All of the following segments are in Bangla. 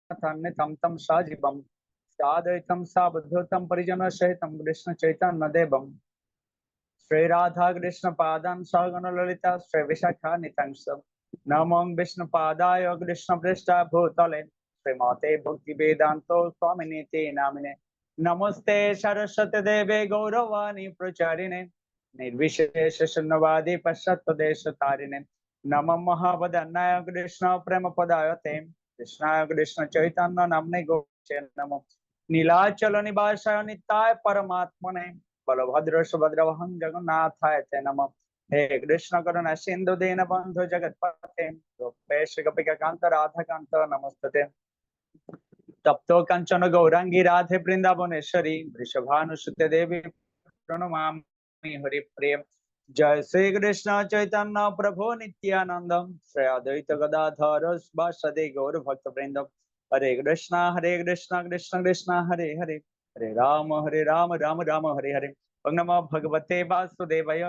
तम तम साजिबम साद्वैतम सावधूतम परिजन सहितम कृष्ण चैतन्य देवम श्री राधा कृष्ण पादान सगण ललिता श्री विशाखा नितंस नमो विष्णु पादाय कृष्ण पृष्ठा भूतले श्रीमते भक्ति वेदांतो स्वामिनीति नामिने नमस्ते सरस्वती देवे गौरवाणी प्रचारिणे निर्विशेष शून्यवादी पश्चात देश तारिणे नम महावदन्नाय कृष्ण प्रेम पदायते कृष्णाय कृष्ण चैतन्य नामने गोचे नमो नीलाचल निवासाय नित्याय परमात्मने बलभद्र सुभद्रवहं जगन्नाथाय ते नमः हे कृष्ण करुणा सिंधु दीन बंधु जगत्पते गोपेश गोपिका कांत राधा कांत नमस्ते तप्तो कंचन गौरांगी राधे वृंदावनेश्वरी वृषभानुसुते देवी प्रणमामि हरि प्रिय जय श्री कृष्ण चैतन्य प्रभु नित्यानंद श्री अद्वैत गदाधर वासुदेव गौर भक्त वृंद हरे कृष्ण कृष्ण कृष्ण हरे हरे हरे राम राम राम हरे हरे ओम नमो भगवते वासुदेवाय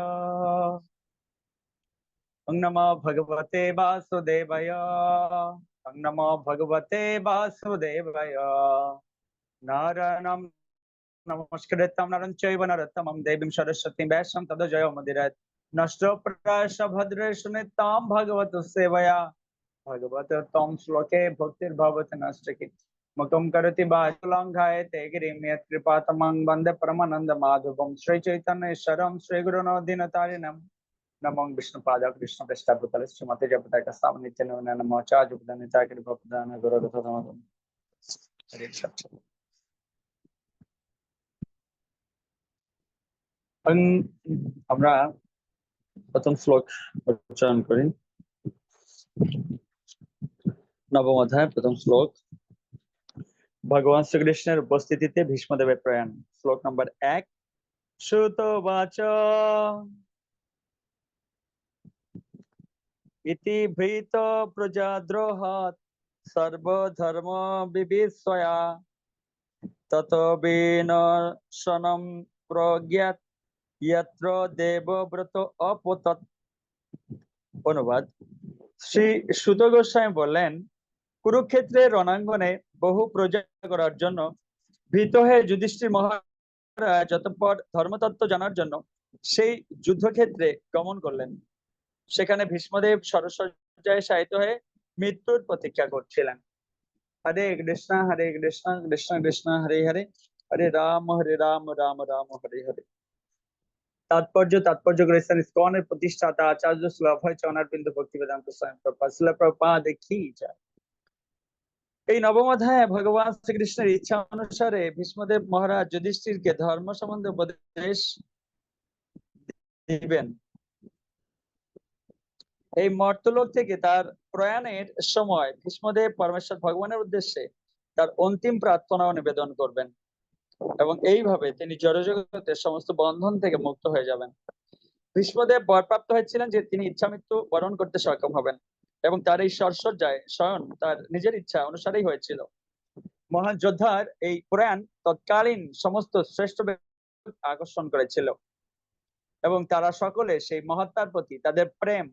ओम नमो भगवते वासुदेवाय ओम नमो भगवते वासुदेवाय नारायणं नमस्कृतं नरं चैव नरोत्तमं देवीं सरस्वतीं व्यासं ततो जयमुदीरयेत् नष्टो प्रायश भद्रेषु नित्यां भगवतु सेवया भगवत तम श्लोके भक्तिर्भवति नष्टि मुखं करोति वाचालं ते गिरिं यत्कृपातमं वन्दे परमानन्द माधवं श्री चैतन्य ईश्वरं श्री गुरुनो दीनतारिणं नमो विष्णुपाद कृष्ण पृष्ठभूतले श्रीमते जपताय स्थापन नित्यानंद नमो आचार्य प्रदान कृपा प्रदान गुरुदेव हरे कृष्ण আমরা প্রথম শ্লোক উচ্চারণ করি নবম অধ্যায় প্রথম শ্লোক ভগবান শ্রীকৃষ্ণের উপস্থিতিতে ভীষ্মদেবের প্রয়াণ শ্লোক নম্বর 1 শ্রুতবাচ ইতি ভীত প্রজাদ্রোহাৎ সর্বধর্ম বিবিশয়া তত বিনশনম প্রজ্ঞাত यत्र देवव्रत अपतत् অনুবাদ শ্রী সুত গোস্বামী বললেন কুরুক্ষেত্রের রণাঙ্গনে বহু প্রজা করার জন্য ভীত হয়ে যুধিষ্ঠির মহারাজ অতঃপর ধর্মতত্ত্ব জানার জন্য সেই যুদ্ধক্ষেত্রে গমন করলেন সেখানে ভীষ্মদেব সরসজ্জায় শায়িত হয়ে মৃত্যুর প্রতীক্ষা করছিলেন হরে কৃষ্ণ কৃষ্ণ কৃষ্ণ হরে হরে হরে রাম রাম রাম হরে হরে তাৎপর্য করেছেন ইসকনের প্রতিষ্ঠাতা আচার্য শ্রী অভয় চরণারবিন্দ ভক্তিবেদান্ত স্বয়ং প্রভুপাদ শ্রীল প্রভুপাদ কি যায় এই নবম অধ্যায়ে ভগবান শ্রীকৃষ্ণের ইচ্ছা অনুসারে ভীষ্মদেব মহারাজ যুধিষ্ঠিরকে ধর্ম সম্বন্ধে উপদেশ দিবেন এই মর্তলোক থেকে তার প্রয়াণের সময় ভীষ্মদেব পরমেশ্বর ভগবানের উদ্দেশ্যে তার অন্তিম প্রার্থনাও নিবেদন করবেন এবং এইভাবে তিনি জড়জগতের সমস্ত বন্ধন থেকে মুক্ত হয়ে যাবেন ভীষ্মদেব বরপ্রাপ্ত হয়েছিলেন যে তিনি ইচ্ছা মৃত্যু বরণ করতে সক্ষম হবেন এবং তার এই সরসজ্জায় স্বয়ং তার নিজের ইচ্ছা অনুসারেই হয়েছিল মহান যোদ্ধার এই প্রয়াণ তৎকালীন সমস্ত শ্রেষ্ঠ আকর্ষণ করেছিল এবং তারা সকলে সেই মহাত্মার প্রতি তাদের প্রেম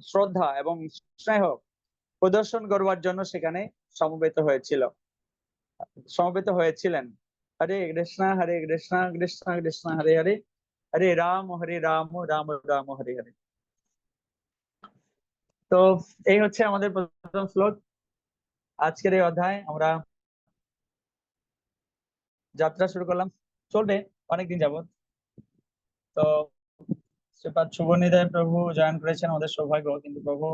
শ্রদ্ধা এবং স্নেহ প্রদর্শন করবার জন্য সেখানে সমবেত হয়েছিলেন হরে কৃষ্ণ কৃষ্ণ কৃষ্ণ হরে হরে হরে রাম রাম রাম হরে হরে তো এই হচ্ছে আমাদের প্রথম শ্লোক আজকের এই অধ্যায় আমরা যাত্রা শুরু করলাম চলবে অনেকদিন যাবত তো শ্রীপাদ শুভনিদায় প্রভু জয়েন করেছেন আমাদের সৌভাগ্য কিন্তু প্রভু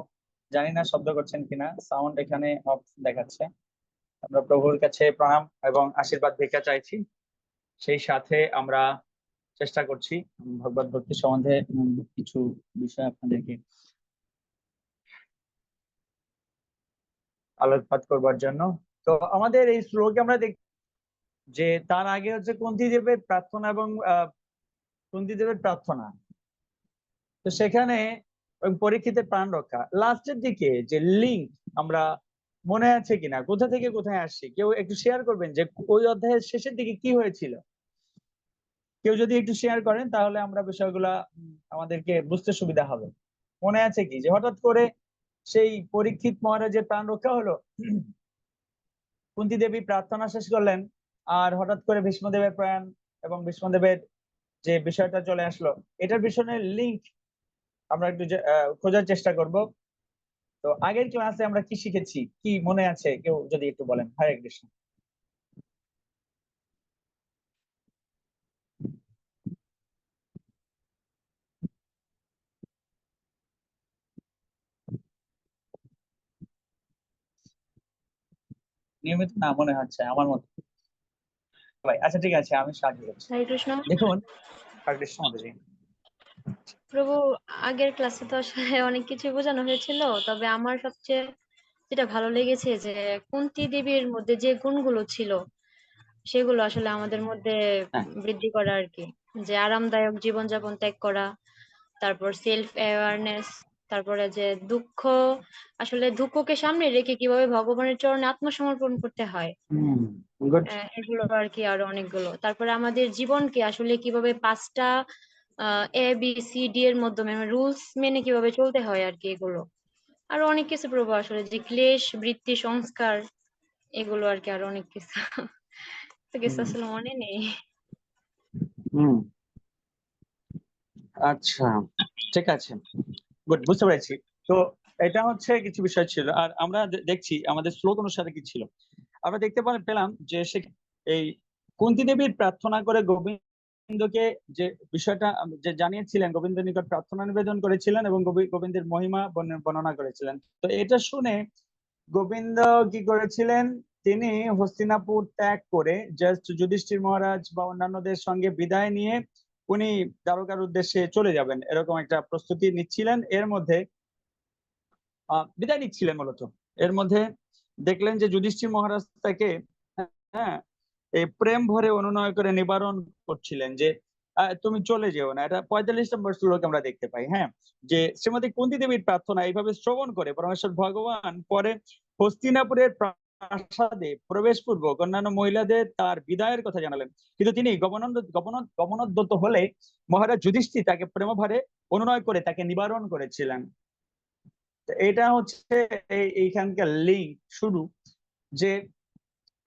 জানি না শব্দ করছেন কিনা সাউন্ড এখানে অফ দেখাচ্ছে আমরা প্রভুর কাছে প্রণাম এবং আশীর্বাদ ভিক্ষা চাইছি সেই সাথে আমরা চেষ্টা করছি ভগবত ভক্তি সম্বন্ধে কিছু বিষয় আপনাদেরকে আলোকপাত করবার জন্য তো আমাদের এই শ্লোকে আমরা দেখি যে তার আগে হচ্ছে কুন্তিদেবের প্রার্থনা এবং কুন্তিদেবের প্রার্থনা তো সেখানে পরীক্ষিতের প্রাণ রক্ষা লাস্টের দিকে যে লিঙ্ক আমরা মনে আছে কিনা কোথা থেকে কোথায় আসছি কেউ একটু শেয়ার করবেন যে ওই অধ্যায়ের শেষের দিকে কি হয়েছিল কেউ যদি একটু শেয়ার করেন তাহলে আমরা বিষয়গুলা আমাদেরকে বুঝতে সুবিধা হবে মনে আছে কি যে হঠাৎ করে সেই পরীক্ষিত মহারাজের প্রাণ রক্ষা হলো কুন্তী দেবী প্রার্থনা শেষ করলেন, আর হঠাৎ করে ভীষ্মদেবের প্রয়াণ এবং ভীষ্মদেবের যে বিষয়টা চলে আসলো, এটার পিছনে লিঙ্ক আমরা একটু খোঁজার চেষ্টা করব। তো আগের ক্লাসে আমরা কি শিখেছি, কি মনে আছে কেউ যদি একটু বলেন? হরে কৃষ্ণ। নিয়মিত না মনে হচ্ছে আমার মতো ভাই। আচ্ছা ঠিক আছে, আমি সাহায্য করছি। হরে কৃষ্ণ। দেখুন, হরে কৃষ্ণ মাতাজি। প্রভু, আগের ক্লাসে তো আসলে অনেক কিছু বোঝানো হয়েছিল, তবে আমার সবচেয়ে যেটা ভালো লেগেছে যে কুন্তী দেবীর মধ্যে যে গুণগুলো ছিল সেগুলো আসলে আমাদের মধ্যে হ্যাঁ, বৃদ্ধি করা আর কি। যে আরামদায়ক জীবনযাপন ত্যাগ করা, তারপর সেলফ অ্যাওয়ারনেস, তারপরে যে দুঃখ, আসলে দুঃখকে সামনে রেখে কিভাবে ভগবানের চরণে আত্মসমর্পণ করতে হয়, গুড। এগুলো আর কি। আরো অনেকগুলো, তারপরে আমাদের জীবনকে আসলে কিভাবে 5টা ABCD এর মাধ্যমে রুলস মেনে কিভাবে চলতে হয় আর কি, এগুলো। আরো অনেক কিছু প্রভু, আসলে যে ক্লেশ বৃত্তি সংস্কার, এগুলো আর কি, আরো অনেক কিছু। তো কিছু আসলে মনে নেই। হুম, আচ্ছা ঠিক আছে, গুড, বুঝতে পেরেছি। তো এটা হচ্ছে কিছু বিষয় ছিল, আর আমরা দেখছি আমাদের শ্লোক অনুসারে কি ছিল। আমরা দেখতে পেলাম যে সে এই কুন্তী দেবীর প্রার্থনা করে গোবিন্দকে যে বিষয়টা যে জানিয়েছিলেন, গোবিন্দের নিকট প্রার্থনা নিবেদন করেছিলেন এবং গোবিন্দের মহিমা বর্ণনা করেছিলেন। তো এটা শুনে গোবিন্দ কি করেছিলেন, তিনি হস্তিনাপুর ত্যাগ করে জাস্ট যুধিষ্ঠির মহারাজ বা অন্যান্যদের সঙ্গে বিদায় নিয়ে উনি দ্বারকার উদ্দেশ্যে চলে যাবেন, এরকম একটা প্রস্তুতি নিচ্ছিলেন। এর মধ্যে বিদায় নিচ্ছিলেন মূলত। এর মধ্যে দেখলেন যে যুধিষ্ঠির মহারাজ তাকে, হ্যাঁ, এই প্রেম ভরে অনুনয় করে নিবারণ করছিলেন যে তুমি চলে যেও না। এটা 45 নম্বর শ্লোক আমরা দেখতে পাই। হ্যাঁ, যে শ্রীমতী কুন্তী দেবীর প্রার্থনা এইভাবে শ্রবণ করে পরমেশ্বর ভগবান পরে হস্তিনাপুরের প্রাসাদে প্রবেশ পূর্বক অন্যান্য মহিলাদের তার বিদায়ের কথা জানালেন। কিন্তু তিনি গমনোদ্যত হলে মহারাজ যুধিষ্ঠির তাকে প্রেমভারে অনুনয় করে তাকে নিবারণ করেছিলেন। এটা হচ্ছে এইখানকার লিঙ্ক শুরু, যে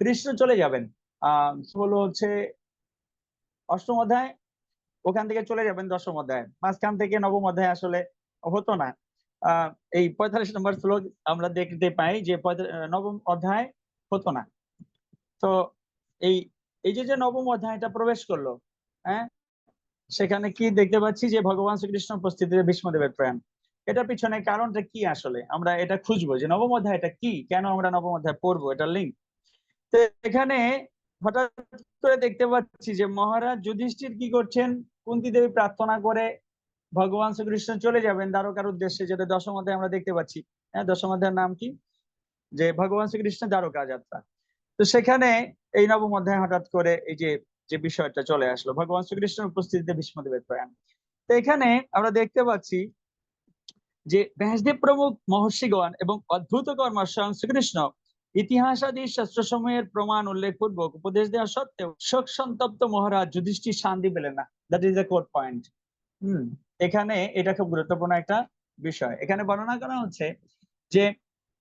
কৃষ্ণ চলে যাবেন হলো হচ্ছে 8ম অধ্যায়, ওখান থেকে চলে যাবেন 10ম অধ্যায়, মাঝখান থেকে 9ম অধ্যায় আসলে হতো না। আহ এই 45 নম্বর শ্লোক আমরা দেখতে পাই যে 9ম অধ্যায় হতো না। তো এই এই যে 9ম অধ্যায়টা প্রবেশ করলো, হ্যাঁ, সেখানে কি দেখতে পাচ্ছি যে ভগবান শ্রীকৃষ্ণ উপস্থিতিতে ভীষ্মদেবের প্রয়াণ। এটার পিছনে কারণটা কি আসলে আমরা এটা খুঁজবো, যে 9ম অধ্যায়টা কি, কেন আমরা 9ম অধ্যায় পড়বো, এটা লিঙ্ক। তো এখানে হঠাৎ করে দেখতে পাচ্ছি যে মহারাজ যুধিষ্ঠির কি করছেন, কুন্তী দেবী প্রার্থনা করে ভগবান শ্রীকৃষ্ণ চলে যাবেন দ্বারকার উদ্দেশ্যে, যেটা 10ম অধ্যায়ে আমরা দেখতে পাচ্ছি। হ্যাঁ, 10ম অধ্যায়ের নাম কি, যে ভগবান শ্রীকৃষ্ণের দ্বারকা যাত্রা। তো সেখানে এই 9ম অধ্যায়ে হঠাৎ করে এই যে যে বিষয়টা চলে আসলো, ভগবান শ্রীকৃষ্ণের উপস্থিতিতে ভীষ্মদেবের প্রয়াণ। তো এখানে আমরা দেখতে পাচ্ছি যে ব্যাসদেব প্রমুখ মহর্ষিগণ এবং অদ্ভুত কর্ম স্বয়ং শ্রীকৃষ্ণ ইতিহাসাদি শাস্ত্রসমূহের প্রমাণ উল্লেখ পূর্বক উপদেশ দেওয়া সত্ত্বেও শোক সন্তপ্ত মহারাজ যুধিষ্ঠির শান্তি পেলেন না। That is a code point. এখানে এটা খুব গুরুত্বপূর্ণ একটা বিষয়। এখানে বর্ণনা করা হচ্ছে যে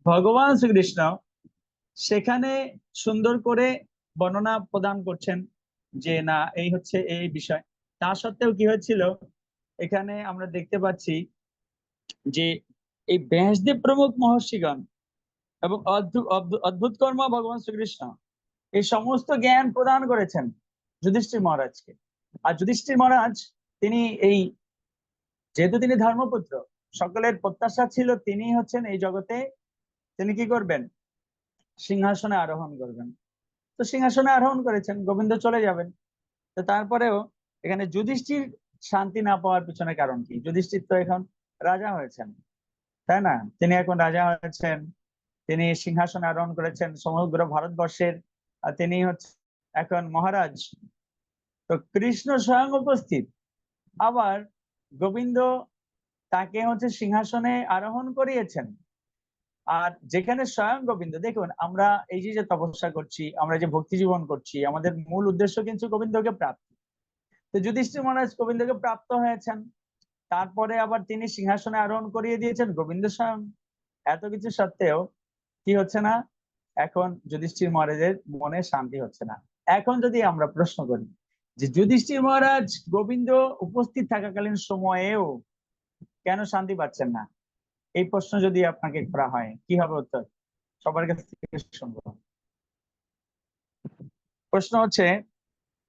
ভগবান শ্রীকৃষ্ণ সেখানে সুন্দর করে বর্ণনা প্রদান করছেন যে না, এই হচ্ছে এই বিষয়। তা সত্ত্বেও কি হয়েছিল, এখানে আমরা দেখতে পাচ্ছি যে এই ব্যাসদেব প্রমুখ মহর্ষিগণ এবং অদ্ভুত কর্ম ভগবান শ্রীকৃষ্ণ এই সমস্ত জ্ঞান প্রদান করেছেন যুধিষ্ঠির মহারাজকে। আর যুধিষ্ঠির মহারাজ তিনি এই, যেহেতু তিনি ধর্মপুত্র, সকলের প্রত্যাশা ছিল তিনি হচ্ছেন এই জগতে, তিনি কি করবেন, সিংহাসনে আরোহণ করবেন। তো সিংহাসনে আরোহণ করেছেন, গোবিন্দ চলে যাবেন। তো তারপরেও এখানে যুধিষ্ঠির শান্তি না পাওয়ার পিছনে কারণ কি? যুধিষ্ঠির তো এখন রাজা হয়েছেন, তাই না? তিনি এখন রাজা হয়েছেন, তিনি সিংহাসনে আরোহণ করেছেন সমগ্র ভারতবর্ষের, আর তিনি হচ্ছে এখন মহারাজ। তো কৃষ্ণ স্বয়ং উপস্থিত, আবার গোবিন্দ তাকে হচ্ছে সিংহাসনে আরোহণ করিয়েছেন। আর যেখানে স্বয়ং গোবিন্দ, দেখুন আমরা এই যে তপস্যা করছি, আমরা যে ভক্তি জীবন করছি, আমাদের মূল উদ্দেশ্য কিন্তু গোবিন্দকে প্রাপ্তি। তো যুধিষ্ঠির মহারাজ গোবিন্দকে প্রাপ্ত হয়েছেন, তারপরে আবার তিনি সিংহাসনে আরোহণ করিয়ে দিয়েছেন গোবিন্দ স্বয়ং। এত কিছু সত্ত্বেও কি হচ্ছে না, এখন যুধিষ্ঠির মহারাজের মনে শান্তি হচ্ছে না। এখন যদি আমরা প্রশ্ন করি যে যুধিষ্ঠির মহারাজ গোবিন্দ উপস্থিত থাকাকালীন সময়েও কেন শান্তি পাচ্ছেন না, এই প্রশ্ন যদি আপনাকে করা হয় কি হবে উত্তর? সবার কাছ থেকে শুনবো। প্রশ্ন হচ্ছে,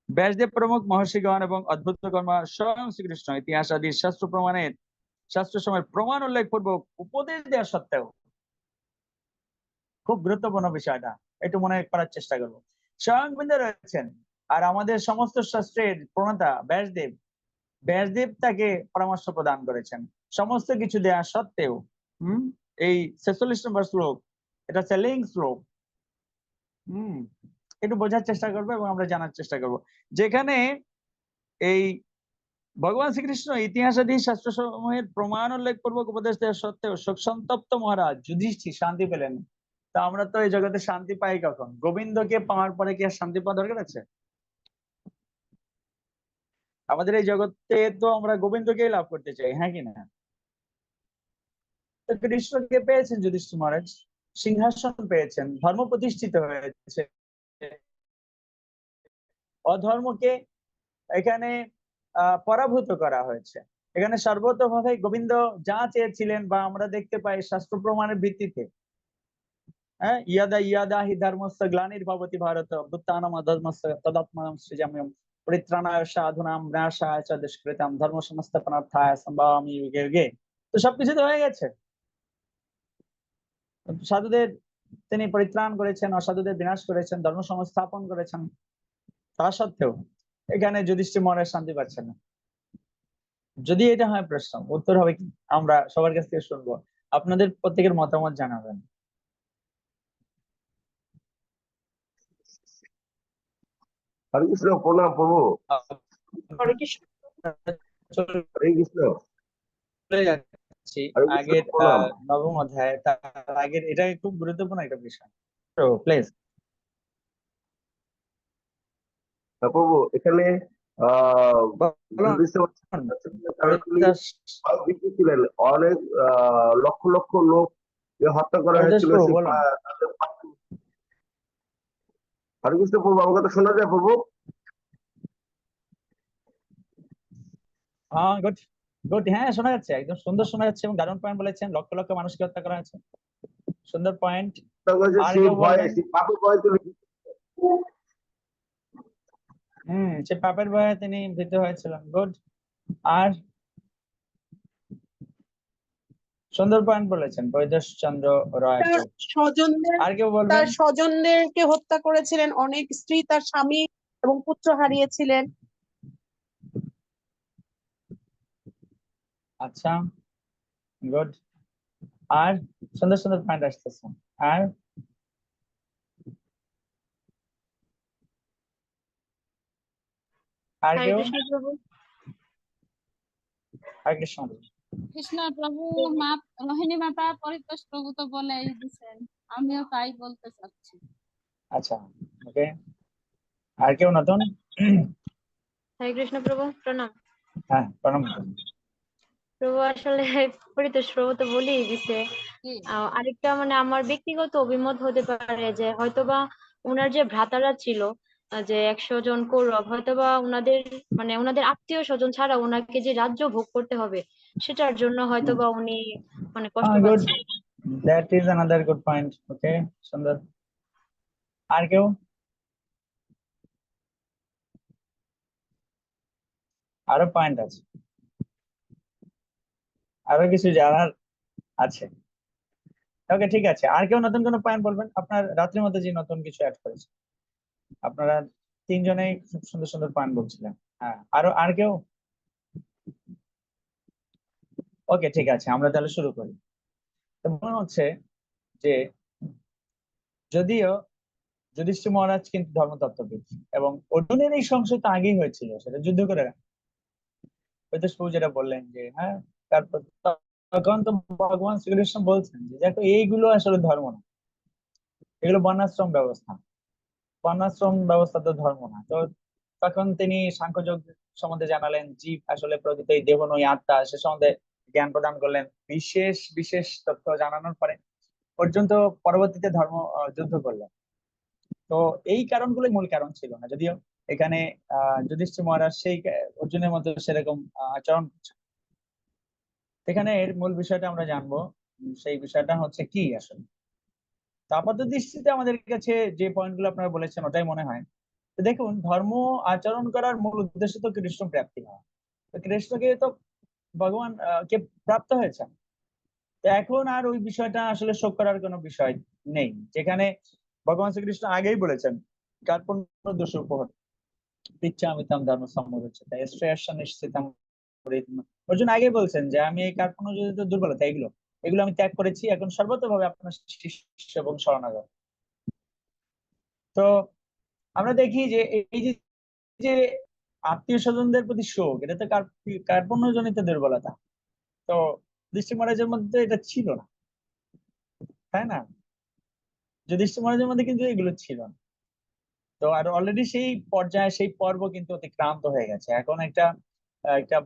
ব্যাসদেব প্রমুখ মহর্ষিগণ এবং অদ্ভুত কর্মা স্বয়ং শ্রীকৃষ্ণ ইতিহাস আদি শাস্ত্র সময়ের প্রমাণ উল্লেখ পূর্বক উপদেশ দেওয়া সত্ত্বেও, খুব গুরুত্বপূর্ণ বিষয়টা একটু মনে করার চেষ্টা করবো, স্বয়ং গোবিন্দ রয়েছেন আর আমাদের সমস্ত শাস্ত্রের প্রণেতা ব্যাসদেব তাকে পরামর্শ প্রদান করেছেন সমস্ত কিছু দেওয়া সত্ত্বেও। এই 46 নম্বর শ্লোক, এটা হচ্ছে লিঙ্ক শ্লোক। একটু বোঝার চেষ্টা করবো এবং আমরা জানার চেষ্টা করব, যেখানে এই ভগবান শ্রীকৃষ্ণ ইতিহাসাদি শাস্ত্র সমূহের প্রমাণ উল্লেখ পূর্বক উপদেশ দেওয়া সত্ত্বেও শোক সন্তপ্ত মহারাজ যুধিষ্ঠির শান্তি পেলেন। তা আমরা তো এই জগতে শান্তি পাই কখন? গোবিন্দকে পাওয়ার পরে কি আর শান্তি পাওয়া দরকার আছে? আমাদের এই জগতে তো আমরা গোবিন্দকেই লাভ করতে চাই, হ্যাঁ কি না? তো কৃষ্ণকে পেয়েছেন যুধিষ্ঠির মহারাজ, সিংহাসন পেয়েছেন, ধর্ম প্রতিষ্ঠিত হয়েছে, অধর্মকে এখানে পরাভূত করা হয়েছে। এখানে সর্বতভাবে গোবিন্দ যা চেয়েছিলেন বা আমরা দেখতে পাই শাস্ত্র প্রমাণের ভিত্তিতে, হ্যাঁ, ইয়াদা ইয়াদা হি ধর্মস্য গ্লানির্ভবতি ভারত অভ্যুত্থানম অধর্মস্য তদাত্মানম সৃজাম্যহম পরিত্রাণায় সাধুনাম বিনাশায় চ দুষ্কৃতাম ধর্ম সংস্থাপনার্থায় সম্ভাবামি যুগে যুগে। তো সবকিছু তো হয়ে গেছে। সাধুদের তিনি পরিত্রাণ করেছেন, অসাধুদের বিনাশ করেছেন, ধর্ম সংস্থাপন করেছেন। তা সত্ত্বেও এখানে যুধিষ্ঠির মহারাজ শান্তি পাচ্ছেন না। যদি এটা হয় প্রশ্ন, উত্তর হবে কি? আমরা সবার কাছ থেকে শুনবো, আপনাদের প্রত্যেকের মতামত জানাবেন। হরে কৃষ্ণ, প্রণাম প্রভু। হরে কৃষ্ণ। হরে কৃষ্ণ। চলে যাচ্ছি হরে কৃষ্ণ, আগের প্রণাম। নবম অধ্যায়, তার আগের এটা খুব গুরুত্বপূর্ণ একটা বিষয়। তো প্লিজ। প্রভু এখানে যুধিষ্ঠির ছিলেন, অনেক লক্ষ লক্ষ লোক হত্যা করা হয়েছিল। হরে কৃষ্ণ প্রভু, আমার কথা শোনা যায় প্রভু? হ্যাঁ, গুড গুড, হ্যাঁ শোনা যাচ্ছে, একদম সুন্দর শোনা যাচ্ছে এবং দারুণ পয়েন্ট বলেছেন। লক্ষ লক্ষ মানুষকে হত্যা করা হয়েছে, সুন্দর পয়েন্ট। আর কেউ বলবেন? সে পাপের ভয়ে তিনি ভীত হয়েছিলেন। গুড। আর সুন্দর পয়েন্ট বলেছেন বৈদেশ চন্দ্র রায়। আর কেউ বলবেন? তার স্বজনদেরকে হত্যা করেছিলেন, অনেক স্ত্রী তার স্বামী এবং পুত্র হারিয়েছিলেন। আচ্ছা, গুড। আর সুন্দর সুন্দর পয়েন্ট আসতেছে। আর আর হরে কেউ? কৃষ্ণ প্রভু। হরে কৃষ্ণ। কৃষ্ণ প্রভু, রোহিণী মাতা পরিতোষ প্রভু তো বলেই দিচ্ছেন, আমিও তাই বলতে চাচ্ছি। আচ্ছা, ওকে। আর কেউ নতুন? হরে কৃষ্ণ প্রভু, প্রণাম। হ্যাঁ, প্রণাম। প্রভু আসলে পরিতোষ প্রভু তো বলেই দিছে। আরেকটা মানে আমার ব্যক্তিগত অভিমত হতে পারে যে হয়তোবা ওনার যে ভ্রাতারা ছিল, যে 100 জন কৌরব, হয়তোবা ওনাদের মানে ওনাদের আত্মীয় স্বজন ছাড়া ওনাকে যে রাজ্য ভোগ করতে হবে সেটার জন্য হয়তোবা উনি মানে কষ্ট গুড, পাচ্ছেন। That is another good point. Okay, সুন্দর। আর কেউ? আরো পয়েন্ট আছে, আরো কিছু জানার আছে। ওকে, ঠিক আছে। আর কেউ নতুন কোনো পয়েন্ট বলবেন? আপনার রাত্রির মধ্যে যে নতুন কিছু অ্যাড করেছে, আপনারা তিনজনেই খুব সুন্দর সুন্দর পয়েন্ট বলছিলেন। হ্যাঁ, আর কেউ? ওকে, ঠিক আছে, আমরা তাহলে শুরু করি। তো মনে হচ্ছে যে যদিও যুধিষ্ঠির মহারাজ কিন্তু ধর্মতত্ত্ববিদ এবং অর্জুনের এই সংশয় তো আগেই হয়েছিল, সেটা যুদ্ধ করে পরিতোষ প্রভু যেটা বললেন যে হ্যাঁ, তারপর তখন তো ভগবান শ্রীকৃষ্ণ বলছেন যে দেখো এইগুলো আসলে ধর্ম না, এগুলো বর্ণাশ্রম ব্যবস্থা, বর্ণাশ্রম ব্যবস্থা তো ধর্ম না। তো তখন তিনি সাংখ্যযোগ সম্বন্ধে জানালেন, জীব আসলে প্রকৃত এই দেহ নয় আত্মা, সে সম্বন্ধে জ্ঞান প্রদান করলেন। বিশেষ বিশেষ তথ্য জানানোর পরে পর্যন্ত পরবর্তীতে ধর্ম যুদ্ধ করলেন। তো এই কারণগুলোই মূল কারণ ছিল না, যদিও এখানে যুধিষ্ঠির মহারাজ সেই অর্জুনের মতো সেরকম আচরণ করছে। এখানে এর মূল বিষয়টা আমরা জানবো, সেই বিষয়টা হচ্ছে কি আসলে। তো আপাত দৃষ্টিতে আমাদের কাছে যে পয়েন্টগুলো আপনারা বলেছেন ওটাই মনে হয়। তো দেখুন, ধর্ম আচরণ করার মূল উদ্দেশ্য তো কৃষ্ণ প্রাপ্তি হওয়া। তো কৃষ্ণকে তো ভগবান কে প্রাপ্ত হয়েছেন। তো এখন আর ওই বিষয়টা আসলে শোক করার কোনো বিষয় নেই, যেখানে ভগবান শ্রীকৃষ্ণ আগেই বলেছেন কার্পণ্য দোষ উপহর পিচ্ছামিতাম ধর্ম সম্মোচতে শ্রেয়স্য নিশ্চিতাম পরিহিতম। অর্জুন আগে বলছেন যে আমি এই কার্পণ্য জনিত দুর্বলতা এগুলো এগুলো আমি ত্যাগ করেছি, এখন সর্বতভাবে আপনার শিষ্য এবং শরণাগত। তো আমরা দেখি যে এই যে আত্মীয় স্বজনদের প্রতি শোক, এটা তো কার্পণ্য জনিত দুর্বলতা। তো যুধিষ্ঠির মহারাজের মধ্যে এটা ছিল না, তাই না? যুধিষ্ঠির মহারাজের মধ্যে কিন্তু এগুলো ছিল না। তো আর অলরেডি সেই পর্যায়ে সেই পর্ব কিন্তু অতিক্রান্ত হয়ে গেছে। এখন একটা একটা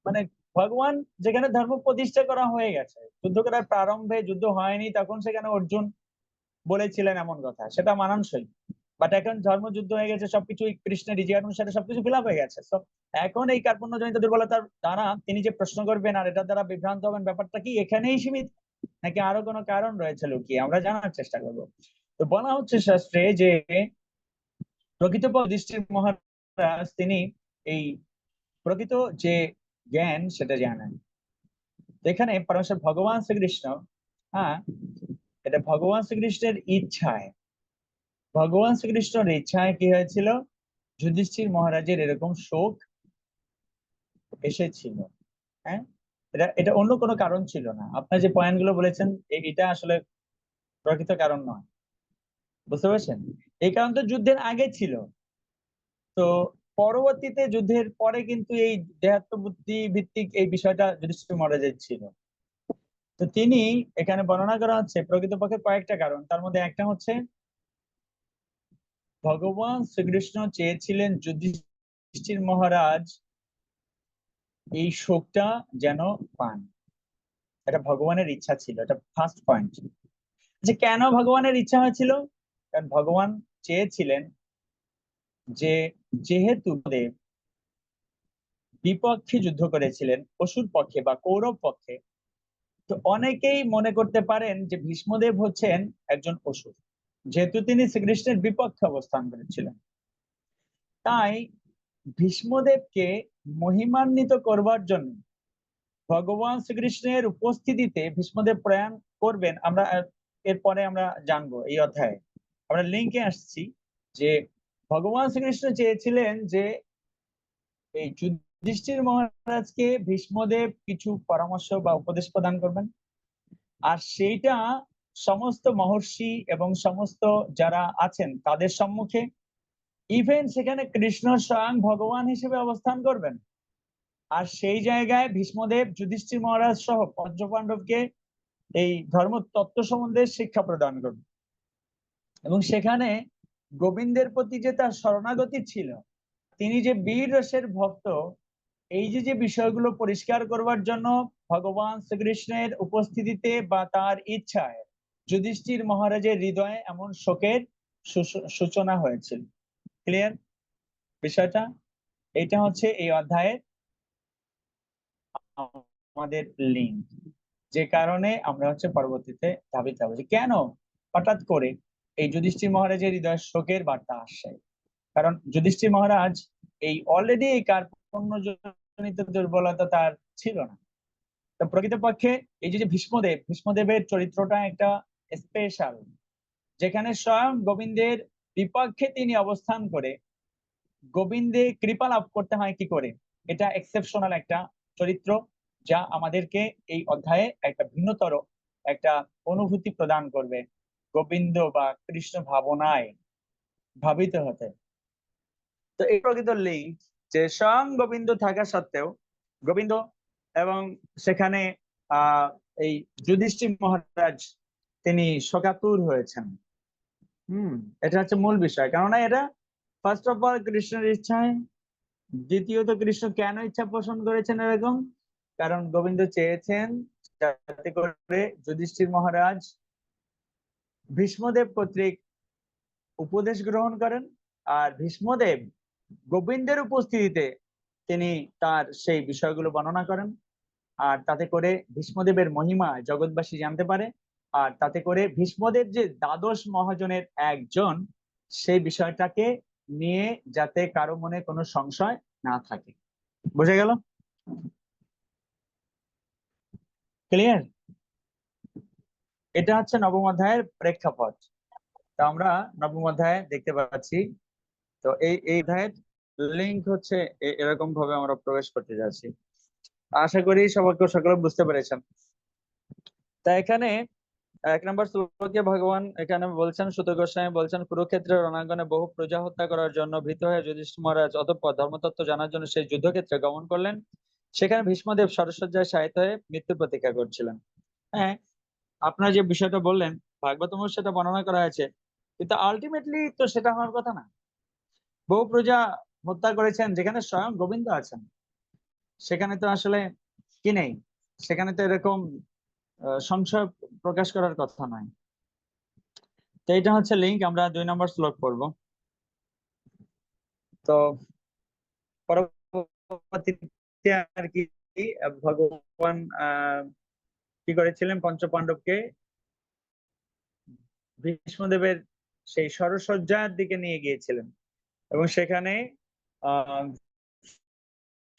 মানে ভগবান যেখানে ধর্ম প্রতিষ্ঠা করা হয়ে গেছে, যুদ্ধ করার প্রারম্ভে যুদ্ধ হয়নি তখন সেখানে অর্জুন বলেছিলেন এমন কথা, সেটা মানানসই। বাট এখন ধর্মযুদ্ধ হয়ে গেছে, সবকিছু কৃষ্ণের ইচ্ছা অনুসারে সবকিছু ফিল আপ হয়ে গেছে। তো এখন এই কার্পণ্যজনিত দুর্বলতার দ্বারা তিনি যে প্রশ্ন করবেন আর এটার দ্বারা বিভ্রান্ত হবেন, ব্যাপারটা কি এখানেই সীমিত নাকি আরো কোনো কারণ রয়েছে লুকিয়ে, আমরা জানার চেষ্টা করব। তো বলা হচ্ছে শাস্ত্রে যে প্রকৃতপক্ষে যুধিষ্ঠির মহারাজ তিনি এই প্রকৃত যে জ্ঞান সেটা জানেন। এখানে পরমেশ্বর ভগবান শ্রীকৃষ্ণ, হ্যাঁ, এটা ভগবান শ্রীকৃষ্ণের ইচ্ছায়, ভগবান শ্রীকৃষ্ণের ইচ্ছায় কি হয়েছিল, যুধিষ্ঠির মহারাজের এরকম শোক এসেছিল। হ্যাঁ, এটা এটা অন্য কোনো কারণ ছিল না। আপনার যে পয়েন্ট গুলো বলেছেন এটা আসলে প্রকৃত কারণ নয়, বুঝতে পারছেন? এই কারণ তো যুদ্ধের আগে ছিল। তো পরবর্তীতে যুদ্ধের পরে কিন্তু এই দেহাত্মবুদ্ধি ভিত্তিক এই বিষয়টা যুধিষ্ঠির মহারাজের ছিল। তো তিনি এখানে বর্ণনা করা হচ্ছে প্রকৃতপক্ষে কয়েকটা কারণ, তার মধ্যে একটা হচ্ছে ভগবান শ্রীকৃষ্ণ চেয়েছিলেন যুধিষ্ঠির মহারাজ এই শোকটা যেন পান। এটা ভগবানের ইচ্ছা ছিল, এটা ফার্স্ট পয়েন্ট। যে কেন ভগবানের ইচ্ছা হয়েছিল, কারণ ভগবান চেয়েছিলেন যে যেহেতু দেব বিপক্ষে যুদ্ধ করেছিলেন, অসুর পক্ষে বা কৌরব পক্ষে, তো অনেকেই মনে করতে পারেন যে ভীষ্মদেব হচ্ছেন একজন অসুর, যেহেতু তিনি শ্রীকৃষ্ণের বিপক্ষে অবস্থান করেছিলেন। তাই ভীষ্মদেবকে মহিমান্বিত করবার জন্য ভগবান শ্রীকৃষ্ণের উপস্থিতিতে ভীষ্মদেব প্রয়াণ করবেন, আমরা এরপরে আমরা জানবো এই অধ্যায়ে, আমরা লিঙ্কে আসছি যে ভগবান শ্রীকৃষ্ণ চেয়েছিলেন যে এই যুধিষ্ঠির মহারাজকে ভীষ্মদেব কিছু পরামর্শ বা উপদেশ প্রদান করবেন, আর সেইটা সমস্ত মহর্ষি এবং সমস্ত যারা আছেন তাদের সম্মুখে, ইভেন সেখানে কৃষ্ণ স্বয়ং ভগবান হিসেবে অবস্থান করবেন। আর সেই জায়গায় ভীষ্মদেব যুধিষ্ঠির মহারাজ সহ পঞ্চপাণ্ডবকে এই ধর্ম তত্ত্ব সম্বন্ধে শিক্ষা প্রদান করবেন। এবং সেখানে গোবিন্দের প্রতি যে তার শরণাগতি ছিল, তিনি যে বীর রসের ভক্ত, এই যে বিষয়গুলো পরিষ্কার করবার জন্য ভগবান শ্রীকৃষ্ণের উপস্থিতিতে বা তার ইচ্ছায় যুধিষ্ঠির মহারাজের হৃদয়ে এমন শোকের সূচনা হয়েছিল। ক্লিয়ার বিষয়টা? এটা হচ্ছে এই অধ্যায়ের আমাদের লিঙ্ক, যে কারণে আমরা হচ্ছে পরবর্তীতে ধাবিত হবো যে কেন হঠাৎ করে এই যুধিষ্ঠির মহারাজের হৃদয় শোকের বার্তা আসছে। কারণ যুধিষ্ঠির মহারাজ এই অলরেডি এই কার্পণ্যজনিত দুর্বলতা তার ছিল না। তো প্রকৃতপক্ষে এই যে ভীষ্মদেবের চরিত্রটা একটা স্পেশাল, যেখানে স্বয়ং গোবিন্দের বিপক্ষে তিনি অবস্থান করে গোবিন্দে কৃপা লাভ করতে হয় কি করে, এটা এক্সেপশনাল একটা চরিত্র, যা আমাদেরকে এই অধ্যায়ে একটা ভিন্নতর একটা অনুভূতি প্রদান করবে গোবিন্দ বা কৃষ্ণ ভাবনায় ভাবিত হতে। তো এই প্রকৃত লিঙ্ক যে স্বয়ং গোবিন্দ থাকা সত্ত্বেও গোবিন্দ এবং সেখানে এই যুধিষ্ঠির মহারাজ তিনি শোকাতুর হয়েছেন। এটা হচ্ছে মূল বিষয়। কেননা এটা ফার্স্ট অফ অল কৃষ্ণের ইচ্ছায়, দ্বিতীয়ত কৃষ্ণ কেন ইচ্ছা পোষণ করেছেন এরকম, কারণ গোবিন্দ চেয়েছেন যাতে করে যুধিষ্ঠির মহারাজ ভীষ্মদেব কর্তৃক উপদেশ গ্রহণ করেন, আর ভীষ্মদেব গোবিন্দের উপস্থিতিতে তিনি তার সেই বিষয়গুলো বর্ণনা করেন, আর তাতে করে ভীষ্মদেবের মহিমা জগৎবাসী জানতে পারে, আর তাতে করে ভীষ্মদেব যে দ্বাদশ মহাজনের একজন সেই বিষয়টাকে নিয়ে যাতে কারো মনে কোনো সংশয় না থাকে। বুঝে গেল? ক্লিয়ার? এটা হচ্ছে নবম অধ্যায়ের প্রেক্ষাপট। তো আমরা নবম অধ্যায়ে দেখতে পাচ্ছি, তো এই অধ্যায়ের লিঙ্ক হচ্ছে এরকম ভাবে আমরা প্রবেশ করতে যাচ্ছি। আশা করি সকলে বুঝতে পেরেছেন। তা এখানে 1 নম্বর শ্লোকে ভগবান এখানে বলছেন, সুত গোস্বামী বলছেন, কুরুক্ষেত্রের রণাঙ্গনে বহু প্রজা হত্যা করার জন্য ভীত হয়ে যুধিষ্ঠির মহারাজ অতঃপর ধর্মতত্ত্ব জানার জন্য সেই যুদ্ধক্ষেত্রে গমন করলেন। সেখানে ভীষ্মদেব সরসজ্জায় শায়িত হয়ে মৃত্যুর প্রতীক্ষা করছিলেন। হ্যাঁ, আপনারা যে বিষয়টা বললেন ভাগবতমে সেটা বর্ণনা করা হয়েছে, কিন্তু আলটিমেটলি তো সেটা হওয়ার কথা না। বহু প্রজা হত্যা করেছেন, যেখানে স্বয়ং গোবিন্দ আছেন, সেখানে তো আসলে কি নেই, সেখানে তো এরকম সংশয় প্রকাশ করার কথা নয়। তো এটা হচ্ছে লিঙ্ক। আমরা 2 নম্বর শ্লোক পড়বো। তো পরবর্তীতে আর কি ভগবান কি করেছিলেন, পঞ্চপাণ্ডবকে ভীষ্মদেবের সেই সরসজ্জার দিকে নিয়ে গিয়েছিলেন, এবং সেখানে আহ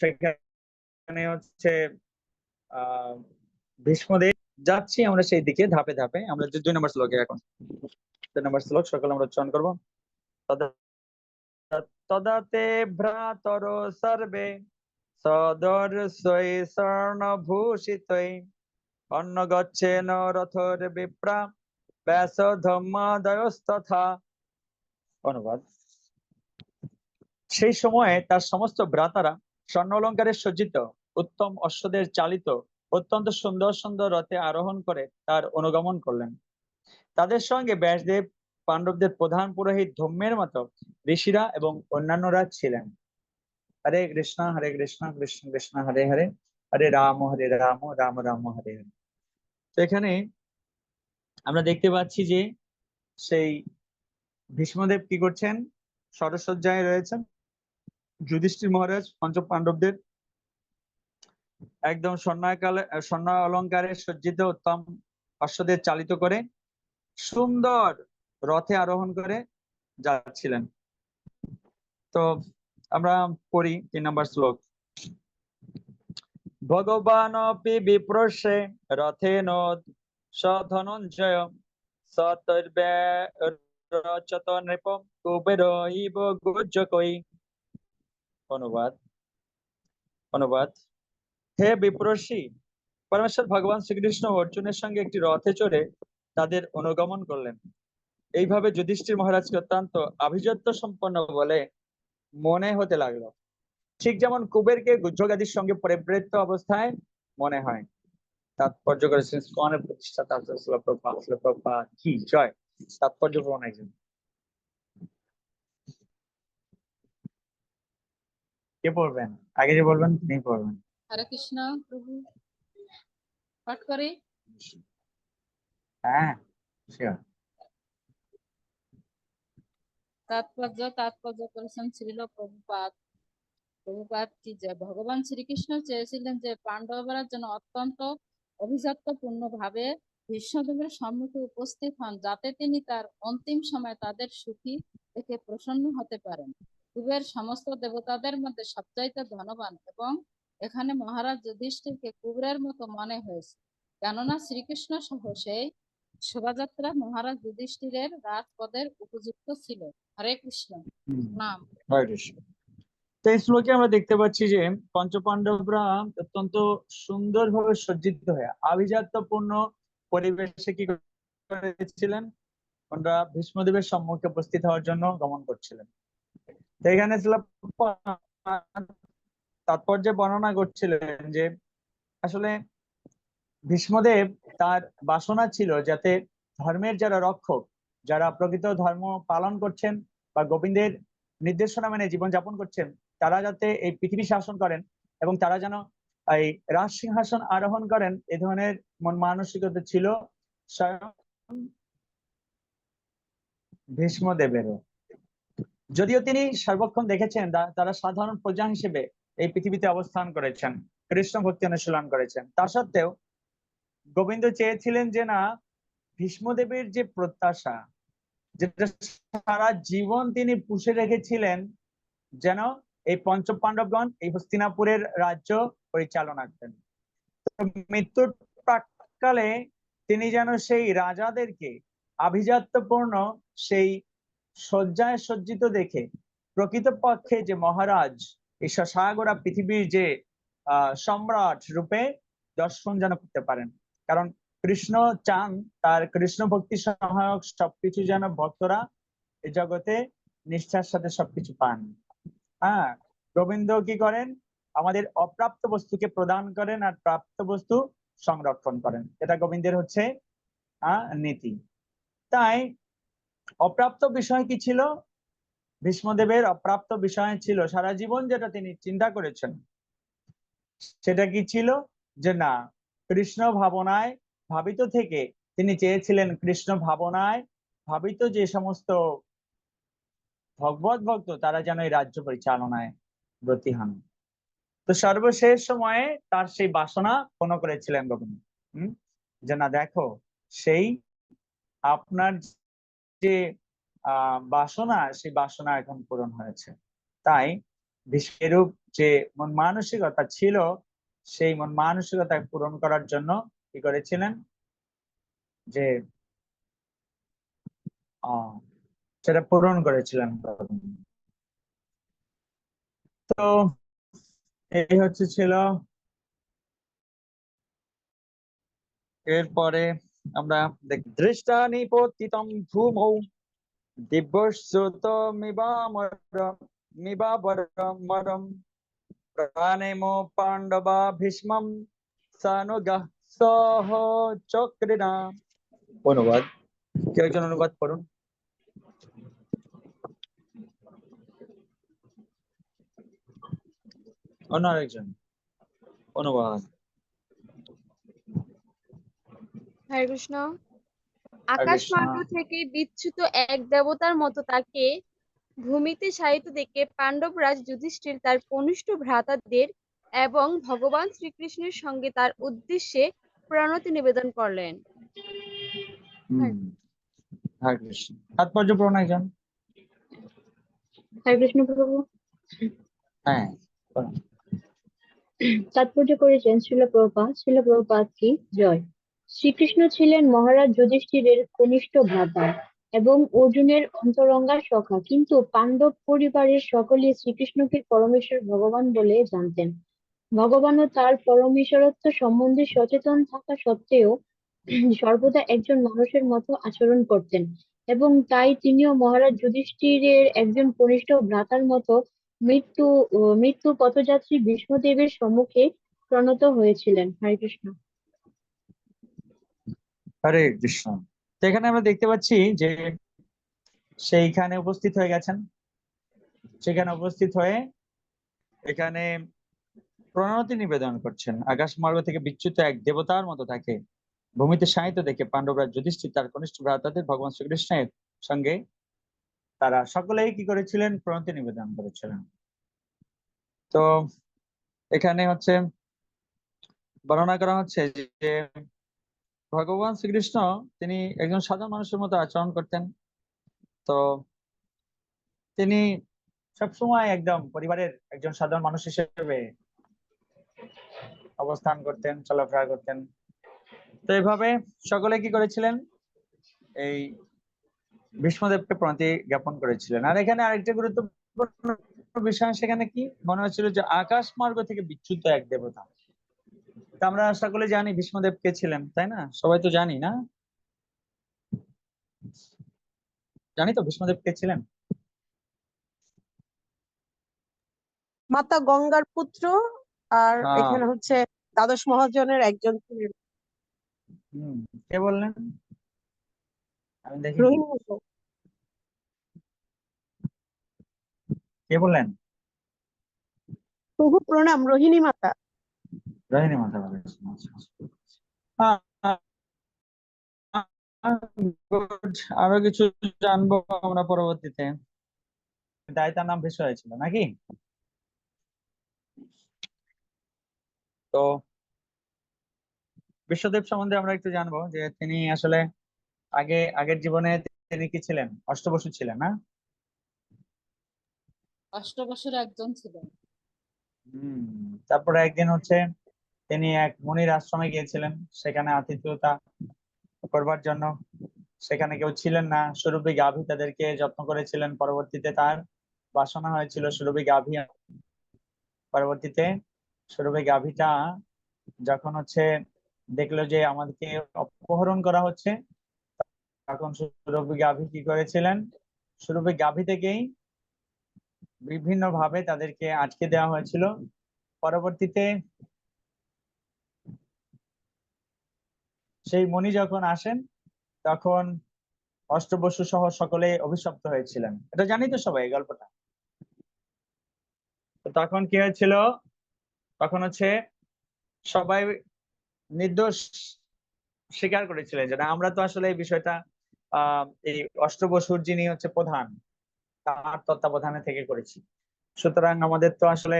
সেখানে হচ্ছে ভীষ্মদেব যাচ্ছি আমরা সেই দিকে ধাপে ধাপে। আমরা 2 নম্বর শ্লোকে এখন 2 নম্বর শ্লোক সকলে আমরা উচ্চারণ করবো। তদা তে ভ্রাতর সর্বে সদর্শৈ স্বর্ণভূষিতৈ অন্নগচ্ছেন রথর বিপ্রা ব্যাস ধম্মাদয়স্তথা। অনুবাদ: সেই সময়ে তার সমস্ত ভ্রাতারা স্বর্ণ অলঙ্কারে সজ্জিত উত্তম অশ্বদের চালিত অত্যন্ত সুন্দর সুন্দর রথে আরোহণ করে তার অনুগমন করলেন। তাদের সঙ্গে ব্যাসদেব, পাণ্ডবদের প্রধান পুরোহিত ধম্মের মতো ঋষিরা এবং অন্যান্যরা ছিলেন। হরে কৃষ্ণ কৃষ্ণ কৃষ্ণ হরে হরে, হরে রাম রাম রাম হরে হরে। তো এখানে আমরা দেখতে পাচ্ছি যে সেই ভীষ্মদেব কি করছেন, সরসজ্জায় রয়েছেন। যুধিষ্ঠির মহারাজ পঞ্চ পাণ্ডবদের একদম স্বর্ণ অলঙ্কারে সজ্জিত উত্তম অশ্বদের চালিত করে সুন্দর রথে আরোহণ করে যাচ্ছিলেন। তো আমরা পড়ি 3 নম্বর শ্লোক। ভগবানপি বিপ্রশে রথেন সধনঞ্জয় সতর্ব্যরচত নৃপ কুবের ইব গুজ্জকৈ। অনুবাদ: হে বিপ্রসী, পরমেশ্বর ভগবান শ্রীকৃষ্ণ অর্জুনের সঙ্গে একটি রথে চড়ে তাদের অনুগমন করলেন। এইভাবে যুধিষ্ঠির মহারাজকে অত্যন্ত আভিজাত্য সম্পন্ন বলে মনে হতে লাগলো, ঠিক যেমন কুবেরকে গুজ্জগাদির সঙ্গে পরিবৃত্ত অবস্থায় মনে হয়। তাৎপর্য করেছেন স্কনের প্রতিষ্ঠাতা শ্রীল প্রভুপাদ কি জয়। তাৎপর্য প্রমাণ একজন কে পড়বেন? আগে যে বলবেন তিনি পড়বেন। হরে কৃষ্ণ প্রভু, পাঠ করি। হ্যাঁ, শিওর। তাৎপর্য করেছেন শ্রীল প্রভুপাদ কি জয়। ভগবান শ্রীকৃষ্ণ চেয়েছিলেন যে পাণ্ডবরা যেন অত্যন্ত অভিজাত্যপূর্ণ ভাবে ভীষ্মদেবের সম্মুখে উপস্থিত হন, যাতে তিনি তার অন্তিম সময় তাদের সুখী দেখে প্রসন্ন হতে পারেন। কুবের সমস্ত দেবতাদের মধ্যে সবচাইতে ধনবান, এবং এখানে মহারাজ যুধিষ্ঠিরকে কুবেরের মতো মনে হয়েছে, কেননা শ্রীকৃষ্ণ সহ সেই শোভাযাত্রা মহারাজ যুধিষ্ঠিরের রাজপদের উপযুক্ত ছিল। হরে কৃষ্ণ নাম। হরে কৃষ্ণ। তো এই শ্লোকে আমরা দেখতে পাচ্ছি যে পঞ্চপাণ্ডবরা অত্যন্ত সুন্দরভাবে সজ্জিত হয়ে আভিজাত্যপূর্ণ পরিবেশে কি করেছিলেন, ওনারা ভীষ্মদেবের সম্মুখে উপস্থিত হওয়ার জন্য গমন করছিলেন। তো এখানে তাৎপর্য বর্ণনা করছিলেন যে আসলে ভীষ্মদেব তার বাসনা ছিল যাতে ধর্মের যারা রক্ষক, যারা প্রকৃত ধর্ম পালন করছেন বা গোবিন্দের নির্দেশনা মেনে জীবন যাপন করছেন, তারা যাতে এই পৃথিবী শাসন করেন এবং তারা যেন এই রাজ সিংহাসন আরোহণ করেন, এ ধরনের মন মানসিকতা ছিল স্বয়ং ভীষ্মদেবেরও। যদিও তিনি সর্বক্ষণ দেখেছেন তারা সাধারণ প্রজা হিসেবে এই পৃথিবীতে অবস্থান করেছেন, কৃষ্ণ ভক্তি অনুশীলন করেছেন, তা সত্ত্বেও গোবিন্দ চেয়েছিলেন যে না, ভীষ্মদেবের যে প্রত্যাশা, যেটা সারা জীবন তিনি পুষে রেখেছিলেন, যেন এই পঞ্চপাণ্ডবগণ এই হস্তিনাপুরের রাজ্য পরিচালনা করেন। মৃত্যুর প্রাক্কালে তিনি যেন সেই রাজাদেরকে আভিজাত্যপূর্ণ সেই শয্যায় সজ্জিত দেখে প্রকৃতপক্ষে যে মহারাজ, এই সাগরা পৃথিবীর যে সম্রাট রূপে দর্শন যেন করতে পারেন। কারণ কৃষ্ণ চান তার কৃষ্ণ ভক্তি সহায়ক সবকিছু যেন ভক্তরা এই জগতে নিষ্ঠার সাথে সবকিছু পান। হ্যাঁ, গোবিন্দ কি করেন? আমাদের অপ্রাপ্ত বস্তুকে প্রদান করেন আর প্রাপ্ত বস্তু সংরক্ষণ করেন। এটা গোবিন্দের হচ্ছে নীতি। তাই অপ্রাপ্ত বিষয় কি ছিল? ভীষ্মদেবের অপ্রাপ্ত বিষয় ছিল সারা জীবন যেটা তিনি চিন্তা করেছেন, সেটা কি ছিল? যে না, কৃষ্ণ ভাবনায় ভাবিত থেকে তিনি চেয়েছিলেন কৃষ্ণ ভাবনায় ভাবিত যে সমস্ত ভগবত ভক্ত তারা যেন এই রাজ্য পরিচালনায় ব্রতী হন। তো সর্বশেষ সময়ে তার সেই বাসনা পূর্ণ করেছিলেন গোবিন্দ। যে না, দেখো, সেই আপনার যে বাসনা, সেই বাসনা এখন পূরণ হয়েছে। তাই ভীষ্মেরূপ যে মন মানসিকতা ছিল, সেই মন মানসিকতা পূরণ করার জন্য কি করেছিলেন? যে সেটা পূরণ করেছিলেন। তো এই হচ্ছে ছিল। এরপরে আমরা দেখি দৃষ্টা নিপতিতম ভূমৌ দিব্যশ্রুতমিবামরম প্রাণেমো পাণ্ডবা ভীষ্মম সানুগাহ সহ চক্রিণা। অনুবাদ, কেউ একজন অনুবাদ করুন। অন্য আরেকজন অনুবাদ। হরে কৃষ্ণ। আকাশ মার্গ থেকে বিচ্যুত এক দেবতার মতো তাকে ভূমিতে শায়িত দেখে পাণ্ডবরাজ যুধিষ্ঠির তার কনিষ্ঠ ভ্রাতাদের এবং ভগবান শ্রীকৃষ্ণের সঙ্গে তার উদ্দেশ্যে প্রণতি নিবেদন করলেন। হরে কৃষ্ণ। তাৎপর্য পূরণ একজন। হরে কৃষ্ণ প্রভু। হ্যাঁ, তাৎপর্য করেছেন শ্রীল প্রভুপাদ। শ্রীল প্রভুপাদ কি জয়। শ্রীকৃষ্ণ ছিলেন মহারাজ যুধিষ্ঠিরের কনিষ্ঠ ভ্রাতা এবং অর্জুনের অন্তরঙ্গা সখা, কিন্তু পাণ্ডব পরিবারের সকলেই শ্রীকৃষ্ণকে পরমেশ্বর ভগবান বলে জানতেন। ভগবানও তার পরমেশ্বরত্ব সম্বন্ধে সচেতন থাকা সত্ত্বেও সর্বদা একজন মানুষের মতো আচরণ করতেন, এবং তাই তিনিও মহারাজ যুধিষ্ঠিরের একজন কনিষ্ঠ ভ্রাতার মতো মৃত্যু পথযাত্রী ভীষ্মদেবের সম্মুখে প্রণত হয়েছিলেন। হরে কৃষ্ণ। হরে কৃষ্ণ। তো এখানে আমরা দেখতে পাচ্ছি যে সেইখানে উপস্থিত হয়ে গেছেন। সেখানে উপস্থিত হয়ে এখানে প্রণতি নিবেদন করছেন। আকাশ মার্গ থেকে বিচ্যুত এক দেবতার মতো তাকে ভূমিতে শায়িত দেখে পাণ্ডবরাজ যুধিষ্ঠির তার কনিষ্ঠ ভ্রাতাদের ভগবান শ্রীকৃষ্ণের সঙ্গে তারা সকলেই কি করেছিলেন? প্রণতি নিবেদন করেছিলেন। তো এখানে হচ্ছে বর্ণনা করা হচ্ছে যে ভগবান শ্রীকৃষ্ণ তিনি একজন সাধারণ মানুষের মতো আচরণ করতেন। তো তিনি সবসময় একদম পরিবারের একজন সাধারণ মানুষ হিসেবে অবস্থান করতেন, চলাফেরা করতেন। তো এইভাবে সকলে কি করেছিলেন? এই ভীষ্মদেবকে প্রণতি জ্ঞাপন করেছিলেন। আর এখানে আরেকটা গুরুত্বপূর্ণ বিষয়, সেখানে কি মনে হচ্ছিল যে আকাশ মার্গ থেকে বিচ্যুত এক দেবতা। আমরা সকলে জানি ভীষ্মদেব কে ছিলেন, তাই না? সবাই তো জানি, না জানি তো ভীষ্মদেব কে ছিলেন? মাতা গঙ্গার পুত্র, আর এখানে হচ্ছে দ্বাদশ মহাজনের একজন ছিলেন। কে বললেন? আমি দেখি রোহিণী। কে বললেন? প্রভু প্রণাম, রোহিণী মাতা। রোহিণী মাতা বলেছেন। good. আরো কিছু জানবো আমরা পরবর্তীতে। তাই তার নাম ভীষ্ম হয়েছিল নাকি? তো বিশ্বদেব সম্বন্ধে আমরা একটু জানবো যে তিনি আসলে আগের জীবনে তিনি কি ছিলেন? অষ্টবসু ছিলেন না? অষ্টবসুর একজন ছিলেন। তারপরে একদিন হচ্ছে তিনি এক মুনির আশ্রমে গিয়েছিলেন, সেখানে আতিথ্যতা করবার জন্য। সেখানে কেউ ছিলেন না, সুরভি গাভী তাদেরকে যত্ন করেছিলেন। পরবর্তীতে তার বাসনা হয়েছিল সুরভি গাভী। পরবর্তীতে সুরভি গাভীটা যখন হচ্ছে দেখলো যে আমাদেরকে অপহরণ করা হচ্ছে, তখন সুরভি গাভী কি করেছিলেন? সুরভি গাভী থেকেই বিভিন্ন ভাবে তাদেরকে আটকে দেওয়া হয়েছিল। পরবর্তীতে সেই মুনি যখন আসেন, তখন অষ্টবসু সহ সকলে অভিশপ্ত হয়েছিলেন। এটা জানি তো সবাই এই গল্পটা। তো তখন কি হয়েছিল? তখন হচ্ছে সবাই নির্দোষ স্বীকার করেছিলেন যে না, আমরা তো আসলে এই বিষয়টা এই অষ্টবসুর যিনি হচ্ছে প্রধান, তার তত্ত্বাবধানে থেকে করেছি। সুতরাং আমাদের তো আসলে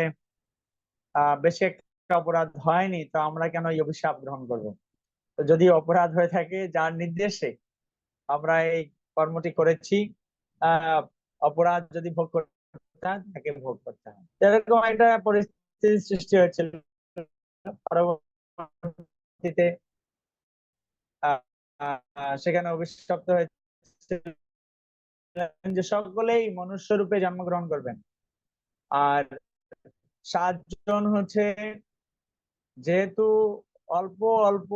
বেশি একটা অপরাধ হয়নি, তো আমরা কেন এই অভিশাপ গ্রহণ করব? তো যদি অপরাধ হয়ে থাকে, যার নির্দেশে আমরা এই কর্মটি করেছি, অপরাধ যদি ভোগ করতে হয় তাকে ভোগ করতে হয়। এরকম একটা পরিস্থিতির সৃষ্টি হয়েছিল। পরবর্তীতে সেখানে অভিশপ্ত হয়েছিল যে সকলেই মনুষ্য রূপে জন্মগ্রহণ করবেন। আর 7 জন হচ্ছে যেহেতু অল্প অল্প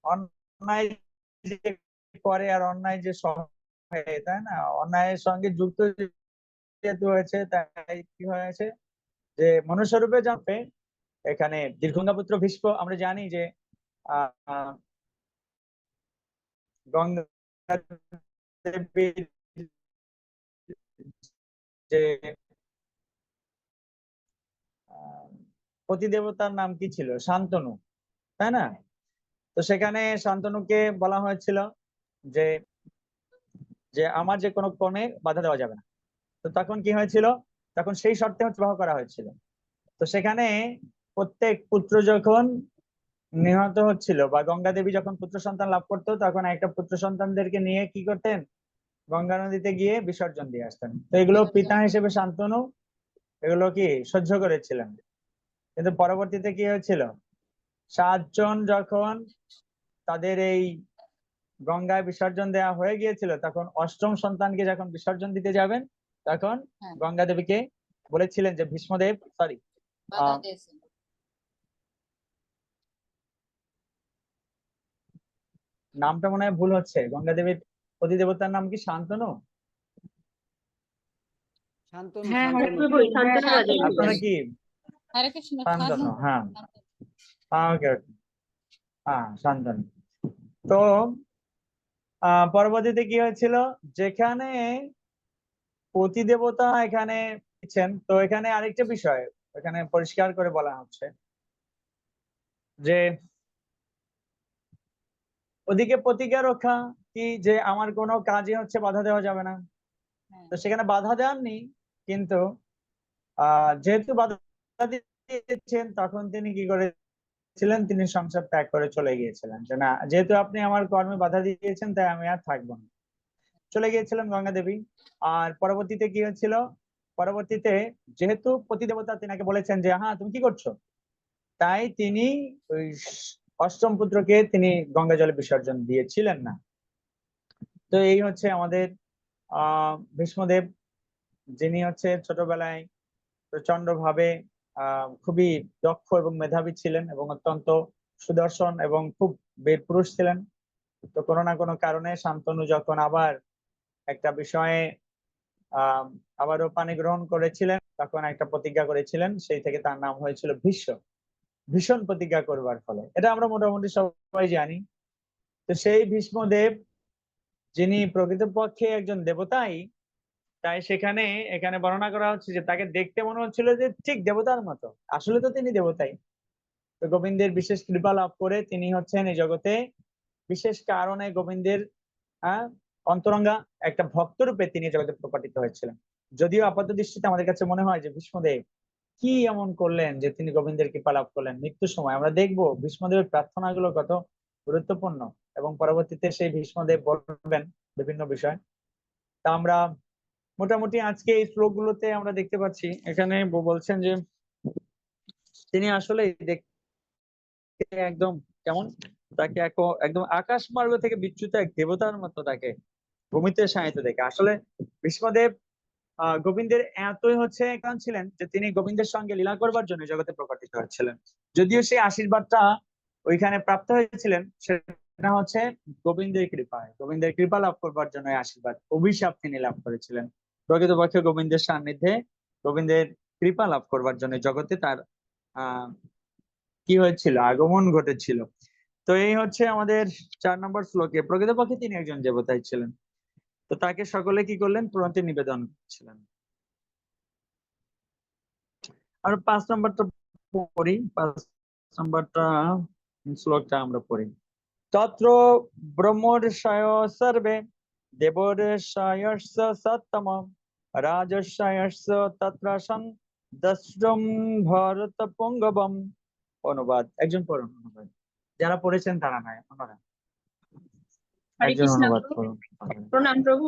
অন্যায় যে করে আর অন্যায় যে সহে, তাই না, অন্যায়ের সঙ্গে যুক্ত যেহেতু হয়েছে, তাই কি হয়েছে যে মনুষ্যরূপে জন্মে এখানে দীর্ঘঙ্গা পুত্র ভীষ্ম। আমরা জানি যে আহ গঙ্গা দেবীর যে পতিদেবতার নাম কি ছিল? শান্তনু, তাই না? তো সেখানে শান্তনুকে বলা হয়েছিল যে যে আমার যে কোনো কর্মে বাধা দেওয়া যাবে না। তো তখন কি হয়েছিল? তখন সেই শর্তে হচ্ছে বিবাহ করা হয়েছিল। তো সেখানে প্রত্যেক পুত্র যখন নিহত হচ্ছিল বা গঙ্গা দেবী যখন পুত্র সন্তান লাভ করতো, তখন একটা পুত্র সন্তানদেরকে নিয়ে কি করতেন? গঙ্গা নদীতে গিয়ে বিসর্জন দিয়ে আসতেন। তো এগুলো পিতা হিসেবে শান্তনু এগুলো কি সহ্য করেছিলেন। কিন্তু পরবর্তীতে কি হয়েছিল? 7 জন যখন তাদের এই গঙ্গায় বিসর্জন দেওয়া হয়ে গিয়েছিল, তখন 8ম সন্তানকে যখন বিসর্জন দিতে যাবেন, তখন হ্যাঁ, গঙ্গা দেবীকে বলেছিলেন যে ভীষ্মদেব, সরি, বাধা দিয়েছেন। নামটা মনে হয় ভুল হচ্ছে। গঙ্গা দেবীর অধিদেবতার নাম কি শান্তনু? শান্তনু হ্যাঁ শান্তনু শান্তনু বাজার আপনারা কি হরে কৃষ্ণ। শান্তনু? হ্যাঁ, ওকে ওকে, হ্যাঁ শান্তনু। তো পরবর্তীতে কি হয়েছিল? যেখানে পতিদেবতা এখানে দিচ্ছেন, তো এখানে আরেকটা বিষয় এখানে পরিষ্কার করে বলা হচ্ছে যে ওদিকে প্রতিজ্ঞা রক্ষা কি, যে আমার কোনো কাজে হচ্ছে বাধা দেওয়া যাবে না। তো সেখানে বাধা দেননি, কিন্তু যেহেতু বাধা দিয়েছেন, তখন তিনি কি করেছিলেন? তিনি সংসার ত্যাগ করে চলে গিয়েছিলেন যে না, যেহেতু আপনি আমার কর্মে বাধা দিয়েছেন, তাই আমি আর থাকবো না। চলে গিয়েছিলেন গঙ্গা দেবী। আর পরবর্তীতে কি হয়েছিল? পরবর্তীতে যেহেতু পতিদেবতা তিনাকে বলেছেন যে হ্যাঁ তুমি কি করছো, তাই তিনি ওই 8ম পুত্রকে তিনি গঙ্গা জলে বিসর্জন দিয়েছিলেন না। তো এই হচ্ছে আমাদের ভীষ্মদেব, যিনি হচ্ছে ছোটবেলায় প্রচন্ড ভাবে খুবই দক্ষ এবং মেধাবী ছিলেন এবং অত্যন্ত সুদর্শন এবং খুব বীর পুরুষ ছিলেন। তো কোনো না কোনো কারণে শান্তনু যখন আবার একটা বিষয়ে আহ আবারও পানি গ্রহণ করেছিলেন, তখন একটা প্রতিজ্ঞা করেছিলেন, সেই থেকে তার নাম হয়েছিল ভীষ্ম। ভীষণ প্রতিজ্ঞা করবার ফলে, এটা আমরা মোটামুটি সবাই জানি। তো সেই ভীষ্মদেব, যিনি প্রকৃতপক্ষে একজন দেবতাই, তাই সেখানে এখানে বর্ণনা করা হচ্ছে যে তাকে দেখতে মনে হচ্ছিল যে ঠিক দেবতার মতো, আসলে তো তিনি দেবতাই। তো গোবিন্দের বিশেষ কৃপা লাভ করে তিনি হচ্ছেন এই জগতে বিশেষ কারণে গোবিন্দের অন্তরঙ্গা একটা ভক্ত রূপে তিনি জগতে প্রকাটিত হয়েছিলেন। যদিও আপাত দৃষ্টিতে আমাদের কাছে মনে হয় যে ভীষ্মদেব কি এমন করলেন যে তিনি গোবিন্দের কৃপা লাভ করলেন। মৃত্যুর সময় আমরা দেখবো ভীষ্মদেবের প্রার্থনাগুলো কত গুরুত্বপূর্ণ, এবং পরবর্তীতে সেই ভীষ্মদেব বলবেন বিভিন্ন বিষয়। তা আমরা মোটামুটি আজকে এই শ্লোকগুলোতে আমরা দেখতে পাচ্ছি, এখানে বলছেন যে তিনি আসলে দেখতে একদম কেমন, তাকে একদম আকাশ মার্গ থেকে বিচ্যুত এক দেবতার মতো তাকে ভূমিতে শায়িত দেখে। আসলে ভীষ্মদেব গোবিন্দের এতই কারণ ছিলেন যে তিনি গোবিন্দের সঙ্গে লীলা করবার জন্য জগতে প্রকাশিত হয়েছিলেন। যদিও সেই আশীর্বাদটা ওইখানে প্রাপ্ত হয়েছিলেন সেটা গোবিন্দের কৃপায়, গোবিন্দের কৃপা লাভ করবার জন্য আশীর্বাদ, অভিশাপ তিনি লাভ করেছিলেন। প্রকৃতপক্ষে গোবিন্দের সান্নিধ্যে গোবিন্দের কৃপা লাভ করবার জন্য জগতে তার কি হয়েছিল, আগমন ঘটেছিল। তো এই আমাদের 4 নম্বর শ্লোকে প্রকৃতপক্ষে তিনি একজন দেবতাই ছিলেন। তো তাকে সকলে কি করলেন, প্রণতি নিবেদন করছিলেন। আর 5 নম্বরটা পড়ি, 5 নম্বরটা শ্লোকটা আমরা পড়ি। তত্র ব্রহ্মর্ষয় সর্বে দেবর্ষয়স্য সত্তম রাজর্ষয়স্য তত্রাসন দস্রম ভরত পুঙ্গবম। অনুবাদ একজন পড়ুন, অনুবাদ যারা পড়েছেন তারা নয়, ওনারা হরে একজন কৃষ্ণ। অনুবাদ করুন। প্রণাম প্রভু।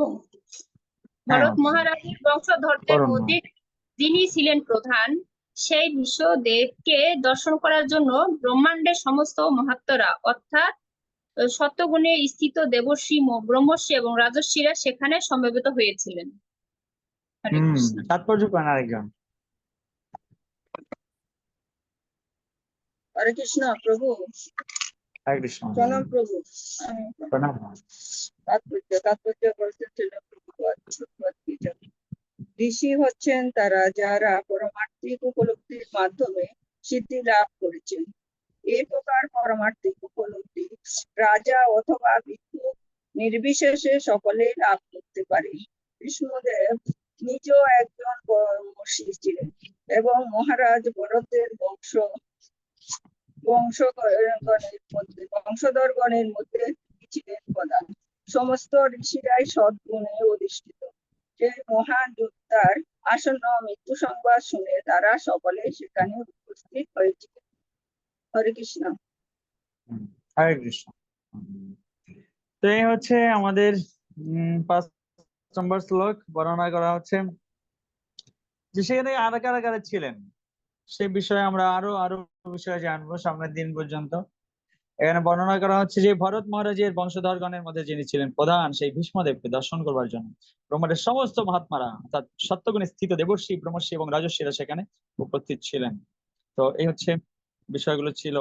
ভরত মহারাজের বংশধরদের করুন না। মধ্যে যিনি ছিলেন প্রধান, সেই বিশ্বদেবকে দর্শন করার জন্য ব্রহ্মাণ্ডের সমস্ত মহাত্মরা অর্থাৎ সত্যগুণে স্থিত দেবর্ষি, ব্রহ্মর্ষি এবং রাজর্ষিরা সেখানে সমবেত হয়েছিলেন। হরে কৃষ্ণ। তাৎপর্য পান আরেকজন। হরে কৃষ্ণ প্রভু। হরে কৃষ্ণ। প্রণাম প্রভু। প্রণাম। তাৎপর্য বলছেন ঋষি হচ্ছেন তারা যারা পরমার্থিক উপলব্ধির মাধ্যমে সিদ্ধি লাভ করেছেন। এই প্রকার পরমার্থিক উপলব্ধি রাজা অথবা ভিক্ষুক নির্বিশেষে সকলেই লাভ করতে পারে। বিষ্ণুদেব নিজেও একজন ব্রহ্মর্ষি ছিলেন এবং মহারাজ ভরতের বংশধরগণের মধ্যে ছিলেন প্রধান। সমস্ত ঋষিরাই সদ্গুণে অধিষ্ঠিত। সেই মহান যোদ্ধার আসন্ন মৃত্যু সংবাদ শুনে তারা সকলে সেখানে উপস্থিত হয়েছিলেন। হরে কৃষ্ণ। হরে কৃষ্ণ। তো এই আমাদের 5 নম্বর শ্লোক বর্ণনা করা হচ্ছে যে সেখানে কারা ছিলেন সে বিষয়ে আমরা আরো বিষয়ে জানবো সামনের দিন পর্যন্ত। এখানে বর্ণনা করা হচ্ছে যে ভরত মহারাজের বংশধরগণের মধ্যে যিনি ছিলেন প্রধান, সেই ভীষ্মদেবকে দর্শন করবার জন্য ব্রহ্মাণ্ডের সমস্ত মহাত্মারা অর্থাৎ সত্যগুণে স্থিত দেবর্ষি, ব্রহ্মর্ষি এবং রাজর্ষিরা সেখানে উপস্থিত ছিলেন। তো এই বিষয়গুলো ছিল।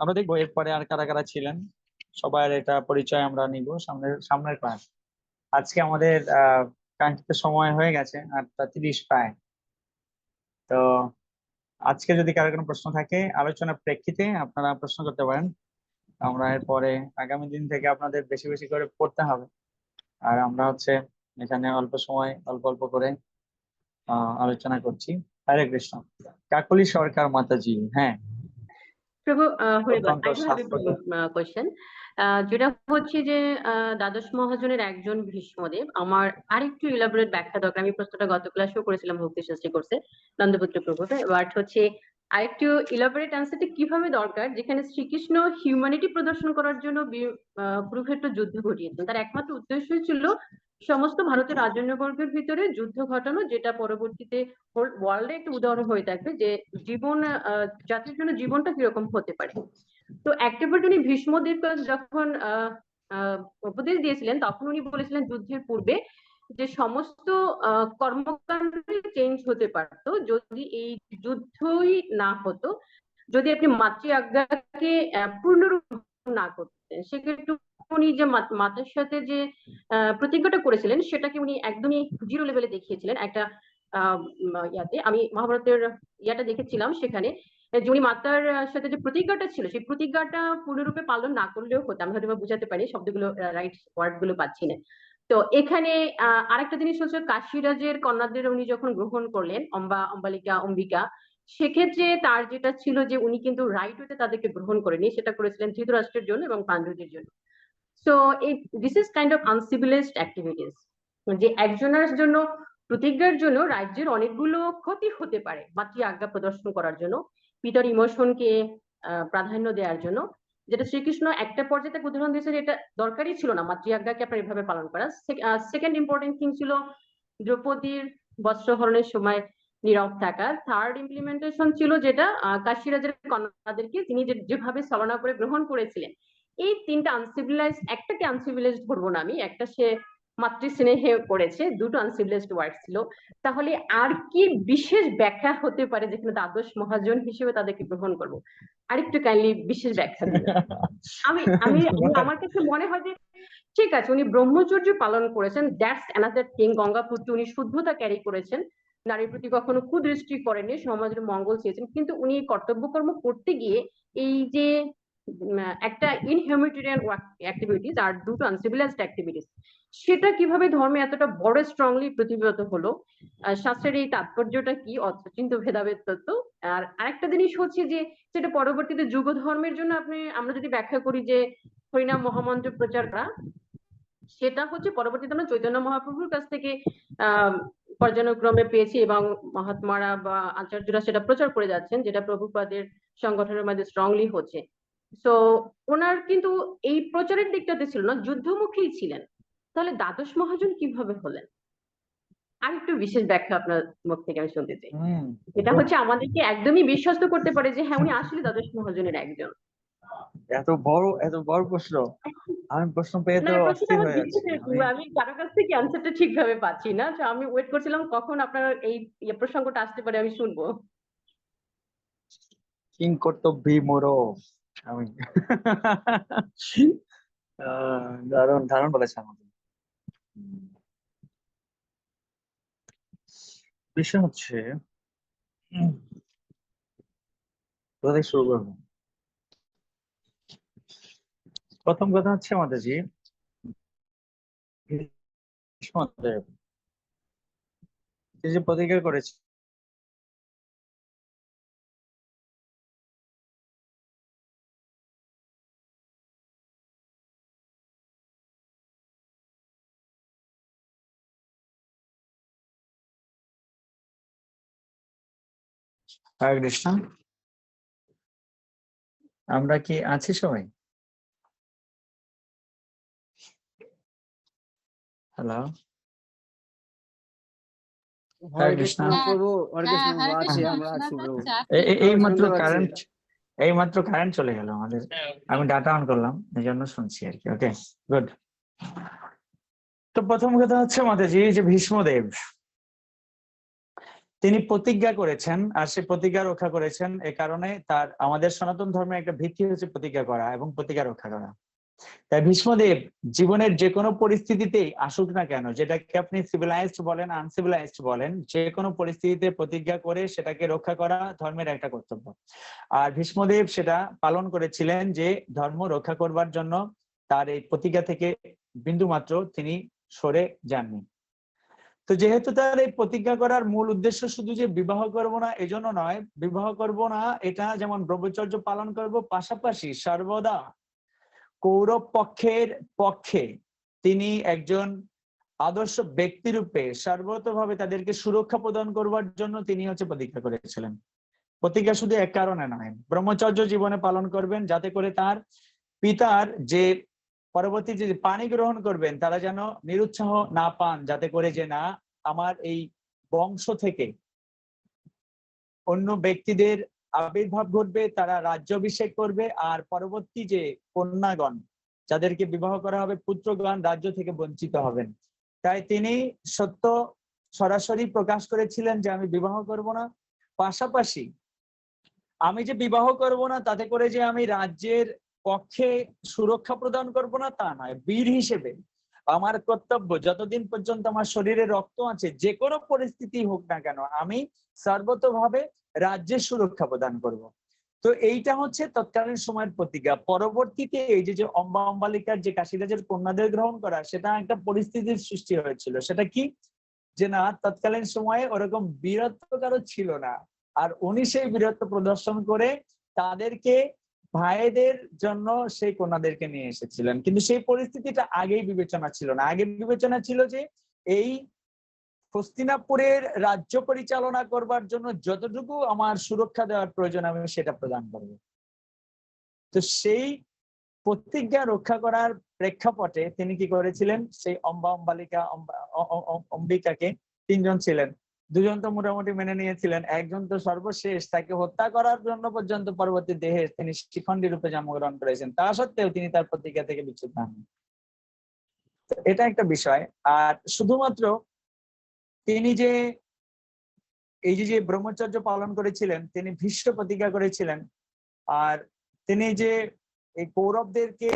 আমরা দেখবো এরপরে আর কারা ছিলেন, সবার এটা পরিচয় আমরা নিব সামনের ক্লাস। আজকে আমাদের কাঙ্ক্ষিত সময় হয়ে গেছে 8:30 প্রায়। তো আজকে যদি কারো কোনো প্রশ্ন থাকে আলোচনার প্রেক্ষিতে আপনারা প্রশ্ন করতে পারেন। আমরা এরপরে আগামী দিন থেকে আপনাদের বেশি বেশি করে পড়তে হবে। আর আমরা এখানে অল্প সময় অল্প করে আলোচনা করছি। হরে কৃষ্ণ। কাকলি সরকার মাতাজি। হ্যাঁ প্রভু, অত্যন্ত স্বাস্থ্যকর। কোয়েশ্চেন যেটা হচ্ছে যে দ্বাদশ মহাজনের একজন ভীষ্মদেব, আমার আরেকটু ইলাবোরেট ব্যাখ্যা দরকার। আমি প্রশ্নটা গত ক্লাসেও করেছিলাম ভক্তি শাস্ত্রী কোর্সে নন্দপুত্র প্রভুতে, বাট আরেকটু ইলাবোরেট অ্যান্সারটা কিভাবে দরকার, যেখানে শ্রীকৃষ্ণ হিউম্যানিটি প্রদর্শন করার জন্য কুরুক্ষেত্র যুদ্ধ ঘটিয়েছেন। তার একমাত্র উদ্দেশ্য ছিল সমস্ত ভারতের রাজন্যবর্গের ভিতরে যুদ্ধ ঘটানো, যেটা পরবর্তীতে হোল ওয়ার্ল্ডে একটা উদাহরণ হয়ে থাকবে যে জীবন জাতির জন্য জীবনটা কিরকম হতে পারে। তো একটাবার উনি ভীষ্মদেবকে যখন উপদেশ দিয়েছিলেন তখন উনি বলেছিলেন যুদ্ধের পূর্বে যে সমস্ত কর্মকাণ্ড চেঞ্জ হতে পারতো যদি এই যুদ্ধই না হতো, যদি আপনি মাতৃ আজ্ঞাকে পূর্ণরূপ না করতেন। সেক্ষেত্রে উনি যে মাতার সাথে যে প্রতিজ্ঞাটা করেছিলেন সেটাকে উনি একদমই জিরো লেভেলে দেখিয়েছিলেন। একটা আমি মহাভারতের ইয়াটা দেখেছিলাম, সেখানে যে উনি মাতার সাথে যে প্রতিজ্ঞাটা ছিল সেই প্রতিজ্ঞাটা পূর্ণরূপে পালন না করলেও হতো। আমি হয়তো বুঝাতে পারি, শব্দগুলো রাইট ওয়ার্ড গুলো পাচ্ছি না। তো এখানে আরেকটা জিনিস হচ্ছে কাশীরাজের কন্যাদের উনি যখন গ্রহণ করলেন, অম্বালিকা, অম্বিকা, সেক্ষেত্রে তার যেটা ছিল যে উনি কিন্তু রাইট ওয়েতে তাদেরকে গ্রহণ করেনি, সেটা করেছিলেন ধৃতরাষ্ট্রের জন্য এবং পাণ্ডুদের জন্য। So this is kind of uncivilised activities, যে একজনের জন্য প্রতিজ্ঞার জন্য রাজ্যের অনেকগুলো ক্ষতি হতে পারে মাতৃ আজ্ঞা প্রদর্শন করার জন্য, পিতার ইমোশনকে প্রাধান্য দেওয়ার জন্য, যেটা শ্রীকৃষ্ণ একটা পর্যায়ে উদাহরণ দিয়েছে যে এটা দরকারই ছিল না মাতৃ আজ্ঞাকে আপনার এভাবে পালন করা। সেকেন্ড ইম্পর্টেন্ট থিং ছিল দ্রৌপদীর বস্ত্রহরণের সময় নীরব থাকা। থার্ড ইমপ্লিমেন্টেশন ছিল যেটা কাশীরাজের কন্যাদেরকে তিনি যেভাবে ছলনা করে গ্রহণ করেছিলেন। এই তিনটা আনসিভিলাইজ, একটাকে আনসিভিলাইজড ধরবো না আমি, একটা সে মাতৃস্নেহে করেছে, দুটো আনসিভিলাইজড ওয়ার্ড ছিল। তাহলে আর কি বিশেষ ব্যাখ্যা হতে পারে যেখানে দ্বাদশ মহাজন হিসেবে তাদেরকে গ্রহণ করব? আরেকটু কাইন্ডলি বিশেষ ব্যাখ্যা দিন। আমি আমি আমার কাছে মনে হয় যে ঠিক আছে, উনি ব্রহ্মচর্য পালন করেছেন, দ্যাটস অ্যানাদার থিং। গঙ্গাপুত্র উনি শুদ্ধতা ক্যারি করেছেন, নারীর প্রতি কখনো কুদৃষ্টি করেননি, সমাজের মঙ্গল চেয়েছেন, কিন্তু উনি কর্তব্যকর্ম করতে গিয়ে এই যে একটা ইনহিউম্যানিটেরিয়ান অ্যাক্টিভিটিস আর দুটো আনসিভিলাইজড অ্যাক্টিভিটিস, সেটা কিভাবে ধর্মে এতটা বড় স্ট্রংলি প্রতিবিম্বিত হলো, শাস্ত্রের এই তাৎপর্যটা কি, অচিন্ত ভেদাভেদ তত্ত্ব। আর আরেকটা জিনিস হচ্ছে যে সেটা পরবর্তীতে যুগ ধর্মের জন্য আমরা যদি ব্যাখ্যা করি যে হরিনাম মহামন্ত্র প্রচার করা, সেটা হচ্ছে পরবর্তীতে আমরা চৈতন্য মহাপ্রভুর কাছ থেকে পর্যায়ক্রমে পেয়েছি এবং মহাত্মারা বা আচার্যরা সেটা প্রচার করে যাচ্ছেন, যেটা প্রভুপাদের সংগঠনের মধ্যে স্ট্রংলি হচ্ছে। সো ওনার কিন্তু এই প্রচারের দিকটাতে ছিল না, যুদ্ধমুখী ছিলেন। তাহলে দ্বাদশ মহাজন কিভাবে হলেন? আর একটু বিশেষ ব্যাখ্যা আপনার মুখ থেকে আমি শুনতে চাই। এটা হচ্ছে আমাদেরকে একদমই বিশ্বস্ত করতে পারে যে হ্যাঁ উনি আসলে দ্বাদশ মহাজনের একজন। এত বড় প্রশ্ন, আমি প্রশ্ন পেয়ে তো অস্থির হয়ে যাচ্ছি। আমি কারো কাছ থেকে অ্যান্সারটা ঠিকভাবে পাচ্ছি না, তো আমি ওয়েট করছিলাম কখন আপনার এই প্রসঙ্গটা আসতে পারে, আমি শুনবো। কিং কর্তব্যি মোরো, আমি দারুণ বলেছেন আমাদের। বিষয় হচ্ছে কোথায় শুরু করবো? প্রথম কথা হচ্ছে আমাদের যে প্রতিজ্ঞা করেছে হরে কৃষ্ণ, আমরা কি আছি সবাই? হ্যালো, হরে কৃষ্ণ। এই মাত্র কারেন্ট চলে গেল আমাদের, আমি ডাটা অন করলাম, এই জন্য শুনছি আর কি। ওকে, গুড। তো প্রথম কথা হচ্ছে মাতাজি যে ভীষ্মদেব তিনি প্রতিজ্ঞা করেছেন, আর সে প্রতিজ্ঞা রক্ষা করেছেন। এ কারণে তার আমাদের সনাতন ধর্মের একটা ভিত্তি হচ্ছে প্রতিজ্ঞা করা এবং প্রতিজ্ঞা রক্ষা করা। তাই ভীষ্মদেব জীবনের যে কোনো পরিস্থিতিতেই আসুক না কেন, যেটাকে আপনি সিভিলাইজড বলেন আনসিভিলাইজড বলেন, যে কোনো পরিস্থিতিতে প্রতিজ্ঞা করে সেটাকে রক্ষা করা ধর্মের একটা কর্তব্য। আর ভীষ্মদেব সেটা পালন করেছিলেন, যে ধর্ম রক্ষা করবার জন্য তার এই প্রতিজ্ঞা থেকে বিন্দু মাত্র তিনি সরে যাননি। তো যেহেতু তার এই প্রতিজ্ঞা করার মূল উদ্দেশ্য শুধু যে বিবাহ করব না এজন্য নয়, বিবাহ করব না এটা যেমন ব্রহ্মচর্য পালন করব, পাশাপাশি সর্বদা কৌরব পক্ষের পক্ষে তিনি একজন আদর্শ ব্যক্তি রূপে সর্বতভাবে তাদেরকে সুরক্ষা প্রদান করবার জন্য তিনি হচ্ছে প্রতিজ্ঞা করেছিলেন। প্রতিজ্ঞা শুধু এক কারণে নয়, ব্রহ্মচর্য জীবনে পালন করবেন যাতে করে তার পিতার যে পরবর্তী যে পানি গ্রহণ করবেন তারা যেন নিরুৎসাহ না পান, যাতে করে যে না আমার এই বংশ থেকে অন্য ব্যক্তিদের আবির্ভাব ঘটবে, তারা রাজ্যাভিষেক করবে, আর পরবর্তী যে কন্যাগণ যাদেরকে বিবাহ করা হবে পুত্রগণ রাজ্য থেকে বঞ্চিত হবেন। তাই তিনি সত্য সরাসরি প্রকাশ করেছিলেন যে আমি বিবাহ করব না, পাশাপাশি আমি যে বিবাহ করব না তাতে করে যে আমি রাজ্যের পক্ষে সুরক্ষা প্রদান করব না তা নয়, বীর হিসেবে আমার কর্তব্য যতদিন পর্যন্ত আমার শরীরে রক্ত আছে যে কোনো পরিস্থিতি হোক না কেন আমি সর্বতভাবে রাজ্যের সুরক্ষা প্রদান করব। তো এইটা হচ্ছে তৎকালীন সময়ের প্রতিজ্ঞা। পরবর্তীতে এই যে অম্বালিকার যে কাশীরাজের কন্যাদের গ্রহণ করা, সেটা একটা পরিস্থিতির সৃষ্টি হয়েছিল। সেটা কি যে না তৎকালীন সময়ে ওরকম বীরত্ব কারো ছিল না, আর উনি সেই বীরত্ব প্রদর্শন করে তাদেরকে ভাইদের জন্য সেই কন্যাদেরকে নিয়ে এসেছিলেন। কিন্তু সেই পরিস্থিতিটা আগেই বিবেচনা ছিল না। আগে বিবেচনা ছিল যে এই হস্তিনাপুরের রাজ্য পরিচালনা করবার জন্য যতটুকু আমার সুরক্ষা দেওয়ার প্রয়োজন আমি সেটা প্রদান করব। তো সেই প্রতিজ্ঞা রক্ষা করার প্রেক্ষাপটে তিনি কি করেছিলেন, সেই অম্বিকাকে, তিনজন ছিলেন, দুজন তো মোটামুটি মেনে নিয়েছিলেন, একজন তো সর্বশেষ, তাকে হত্যা করার জন্য পর্যন্ত পরবর্তী দেহে তিনি শিখণ্ডী রূপে জন্মগ্রহণ করেছেন। তা সত্ত্বেও তিনি তার প্রতিজ্ঞা থেকে বিচ্যুত হন। এটা একটা বিষয়। আর শুধুমাত্র তিনি যে এই যে ব্রহ্মচর্য পালন করেছিলেন, তিনি ভীষ্ম প্রতিজ্ঞা করেছিলেন, আর তিনি যে এই কৌরবদেরকে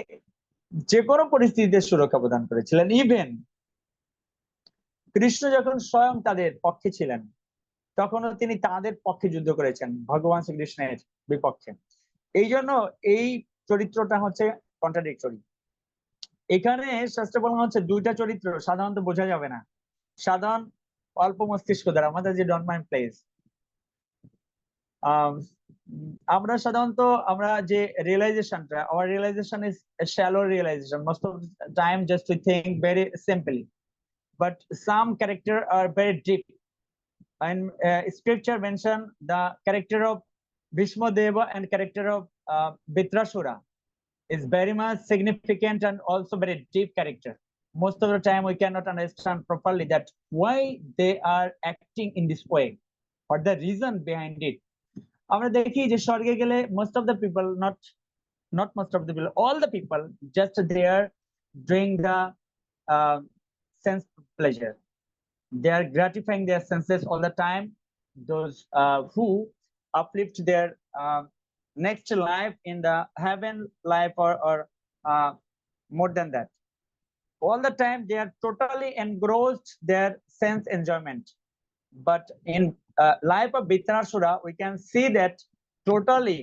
যে কোনো পরিস্থিতিতে সুরক্ষা প্রদান করেছিলেন। ইভেন কৃষ্ণ যখন স্বয়ং তাদের পক্ষে ছিলেন তখনও তিনি তাদের পক্ষে যুদ্ধ করেছেন, ভগবান শ্রীকৃষ্ণের বিপক্ষে। এই জন্য এই চরিত্রটা হচ্ছে কন্ট্রাডিক্টরি। এখানে শাস্ত্রে বলা হচ্ছে দুইটা চরিত্র সাধারণত বোঝা যাবে না, সাধারণ অল্প মস্তিষ্ক দ্বারা, আমাদের যে ডন্ট মাইন্ড প্লেস। আমরা সাধারণত আমরা যে রিয়েলাইজেশনটা, our realization is a shallow realization most of the time, just to think very simply, but some character are very deep, and scripture mention the character of Bhishma Deva and character of Vitrasura is very much significant and also very deep character. Most of the time we cannot understand properly that why they are acting in this way, what the reason behind it. আমরা দেখি যে স্বর্গে গেলে most of the people, not most of the people, all the people just there doing the sense pleasure. They are gratifying their senses all the time. Those who uplift their next life in the heaven life or more than that, all the time they are totally engrossed their sense enjoyment. But in life of Vitrasura, we can see that totally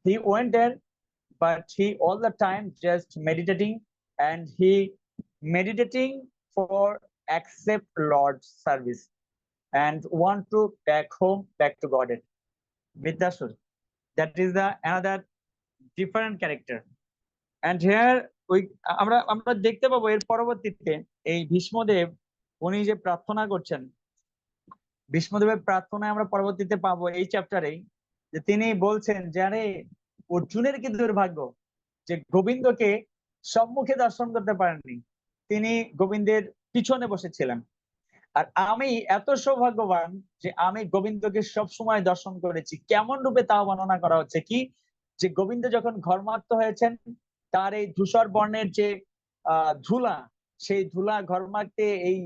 he went there, but he all the time just meditating, and he meditating for accept Lord's service and want to back home, back to God. Vitrasura, that is the another different character. And here আমরা দেখতে পাবো এর পরবর্তীতে এই ভীষ্মদেব উনি যে প্রার্থনা করছেন, ভীষ্মদেবের প্রার্থনায় আমরা পরবর্তীতে পাবো এই চ্যাপ্টারেই, যে তিনি বলছেন যে আরে অর্জুনের কি দুর্ভাগ্য যে গোবিন্দকে সম্মুখে দর্শন করতে পারেননি, তিনি গোবিন্দের পিছনে বসেছিলেন। আর আমি এত সৌভাগ্যবান যে আমি গোবিন্দকে সব সময় দর্শন করেছি। কেমন রূপে তা বর্ণনা করা হচ্ছে কি, যে গোবিন্দ যখন ঘর্মাক্ত হয়েছেন, তার এই ধূসর বর্ণের যে ধুলা, সেই ধুলা ঘর্মাক্তে এই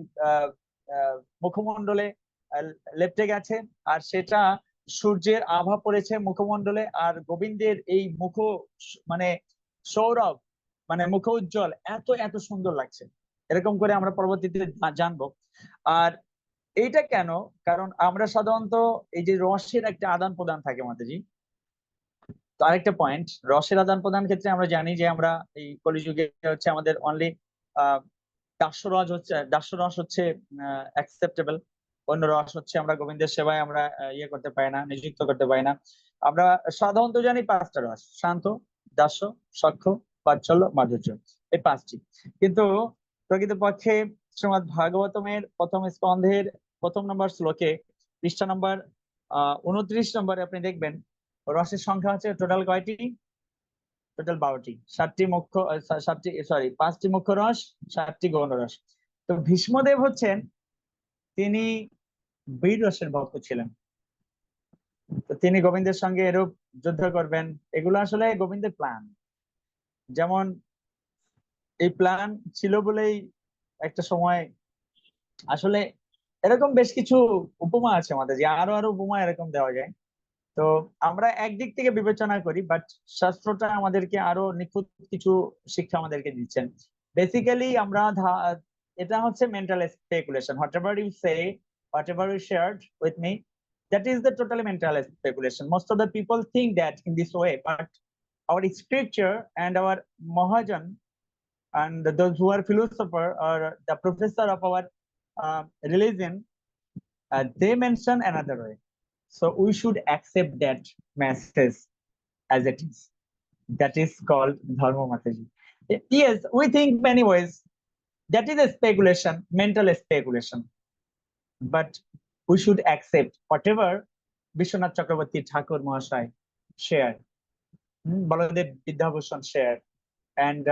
মুখমণ্ডলে লেপটে গেছে, আর সেটা সূর্যের আভা পড়েছে মুখমণ্ডলে, আর গোবিন্দের এই মুখ মানে সৌরভ মানে মুখ উজ্জ্বল, এত এত সুন্দর লাগছে। এরকম করে আমরা পরবর্তীতে জানবো। আর এইটা কেন, কারণ আমরা সাধারণত এই যে রসের একটা আদান প্রদান থাকে মাতাজি, তো আরেকটা পয়েন্ট, রসের আদান প্রদান ক্ষেত্রে আমরা জানি যে আমরা এই কলিযুগে হচ্ছে আমাদের অনলি দাস্যরস হচ্ছে অ্যাকসেপ্টেবল, অন্য রস হচ্ছে আমরা গোবিন্দের সেবায় আমরা ইয়ে করতে পারি না, নিযুক্ত করতে পারি না। আমরা সাধারণত জানি পাঁচটা রস, শান্ত, দাস্য, সখ্য, বাৎসল্য, মাধুর্য, এই পাঁচটি। কিন্তু প্রকৃতপক্ষে শ্রীমদ্ ভাগবতমের প্রথম স্কন্ধের প্রথম নম্বর শ্লোকে পৃষ্ঠা নম্বর 29 নম্বরে আপনি দেখবেন রসের সংখ্যা হচ্ছে টোটাল কয়টি? টোটাল 12টি। 5টি মুখ্য রস, 7টি গৌণ রস। তো ভীষ্মদেব হচ্ছেন, তিনি বীর রসের ভক্ত ছিলেন। তো তিনি গোবিন্দের সঙ্গে এরূপ যুদ্ধ করবেন, এগুলো আসলে গোবিন্দের প্ল্যান। যেমন এই প্ল্যান ছিল বলেই একটা সময় আসলে এরকম বেশ কিছু উপমা আছে আমাদের, যে আরো আরো উপমা এরকম দেওয়া যায়। তো আমরা একদিক থেকে বিবেচনা করি, বাট শাস্ত্রটা আমাদেরকে আরো নিখুঁত কিছু শিক্ষা আমাদেরকে দিচ্ছেন। বেসিক্যালি আমরা এটা হচ্ছে mental speculation, whatever you say, whatever you shared with me, that is the totally mental speculation. Most of the people think that in this way, but our scripture and our Mahajan and those who are philosopher or the professor of our religion, they mention another way. So we should accept that message as it is. That is called Dharma Mataji. Yes, we think many ways. That is a speculation, mental speculation. But we should accept whatever Vishwanath Chakraborty Thakur Mahashai shared, Baladev Vidyabhushan shared, and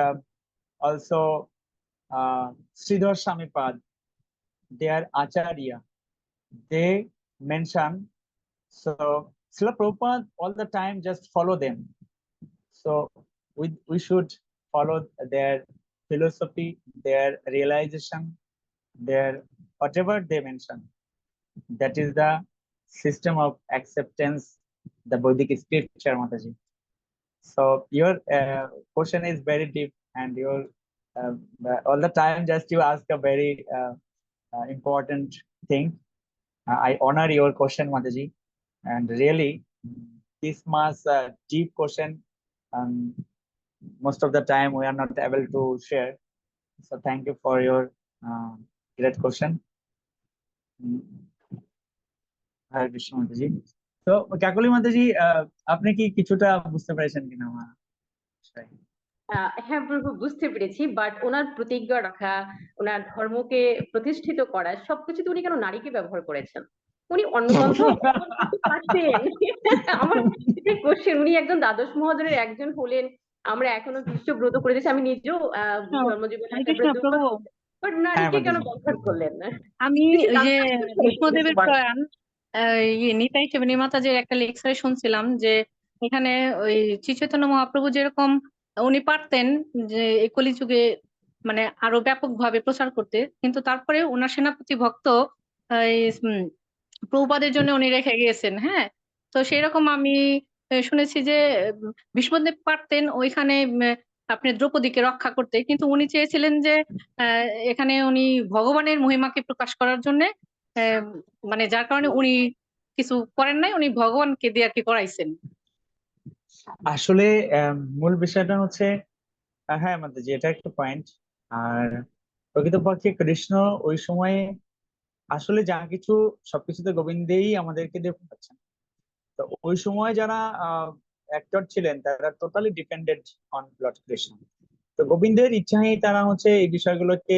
also Sridhar Swamipad, their Acharya, they mention. So Srila Prabhupada all the time just follow them. So we should follow their philosophy, their realization, their whatever they mention. That is the system of acceptance, the Vedic scripture, Mataji. So your question is very deep, and your all the time just you ask a very important thing. I honor your question, Mataji, and really this much deep question. Most of the time we are not able to share. So thank you for your great question. Hare Krishna Mataji. তো কাকলি মাতাজি, আপনি কি কিছুটা বুঝতে পেরেছেন কিনা আমার? হ্যাঁ প্রভু, বুঝতে পেরেছি, বাট ওনার প্রতিজ্ঞা রাখা, ওনার ধর্মকে প্রতিষ্ঠিত করা, সবকিছুতে উনি কেন নারীকে ব্যবহার করেছেন? উনি অন্য পন্থা পারতেন। আমার কোশ্চেন, উনি একজন দ্বাদশ মহাজনের একজন হলেন, আমরা এখনো বিশ্ব ব্রত করে দিচ্ছি, আমি নিজেও ধর্মজীবনে একটা ব্রত, বাট নারীকে কেন ব্যবহার করলেন? আমি ওই যে ভীষ্মদেবের প্রয়াণ নিতাই চৈতন্য মাতাজির একটা লেকচারে শুনছিলাম যে এখানে ওই শ্রী চৈতন্য মহাপ্রভু যেরকম উনি পারতেন যে এই কলিযুগে মানে আরো ব্যাপকভাবে প্রচার করতে, কিন্তু তারপরে ওনার সেনাপতি ভক্ত প্রভুপাদের জন্য উনি রেখে গিয়েছেন। হ্যাঁ, তো সেরকম আমি শুনেছি যে ভীষ্মদেব পারতেন ওইখানে আপনি দ্রৌপদীকে রক্ষা করতে, কিন্তু উনি চেয়েছিলেন যে এখানে উনি ভগবানের মহিমাকে প্রকাশ করার জন্য, মানে যার কারণে উনি কিছু করেন নাই, উনি ভগবানকে দিয়ে আর কি করাইছেন। আসলে মূল বিষয়টা হচ্ছে, হ্যাঁ মাতাজি, এটা একটা পয়েন্ট। আর প্রকৃতপক্ষে কৃষ্ণ ওই সময়ে আসলে যা কিছু সবকিছুতে গোবিন্দেই আমাদেরকে দিয়ে পাচ্ছেন। তো ওই সময় যারা অ্যাক্টর ছিলেন তারা totally dependent on Lord Krishna. তো গোবিন্দের ইচ্ছাই তারা হচ্ছে এই বিষয়গুলোকে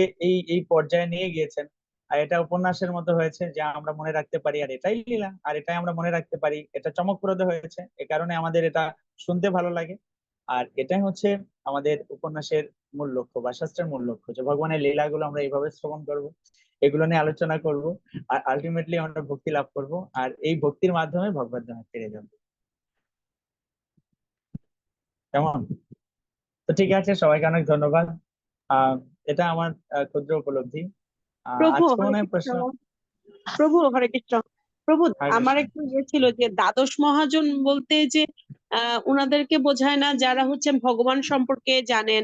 এই পর্যায়ে নিয়ে গিয়েছেন। আর এটা উপন্যাসের মতো হয়েছে যা আমরা মনে রাখতে পারি, আর এটাই লীলা, আর এটাই আমরা মনে রাখতে পারি। এটা চমকপ্রদ হয়েছে, এ কারণে আমাদের এটা শুনতে ভালো লাগে। আর এটাই হচ্ছে আমাদের উপন্যাসের মূল লক্ষ্য বা শাস্ত্রের মূল লক্ষ্য, যে ভগবানের লীলাগুলো আমরা এইভাবে শ্রবণ করব, এগুলো নিয়ে আলোচনা করব, আর আলটিমেটলি আমরা ভক্তি লাভ করব, আর এই ভক্তির মাধ্যমে ভগবত ধামে ফিরে যাব। কেমন? তো ঠিক আছে, সবাইকে অনেক ধন্যবাদ। এটা আমার ক্ষুদ্র উপলব্ধি। আজকে মনে হয় প্রশ্ন। প্রভু হরে কৃষ্ণ। প্রভু হরে আমার কৃষ্ণ। একটু ছিল যে দ্বাদশ মহাজন বলতে যে উনাদেরকে বোঝায় না যারা হচ্ছেন ভগবান সম্পর্কে জানেন,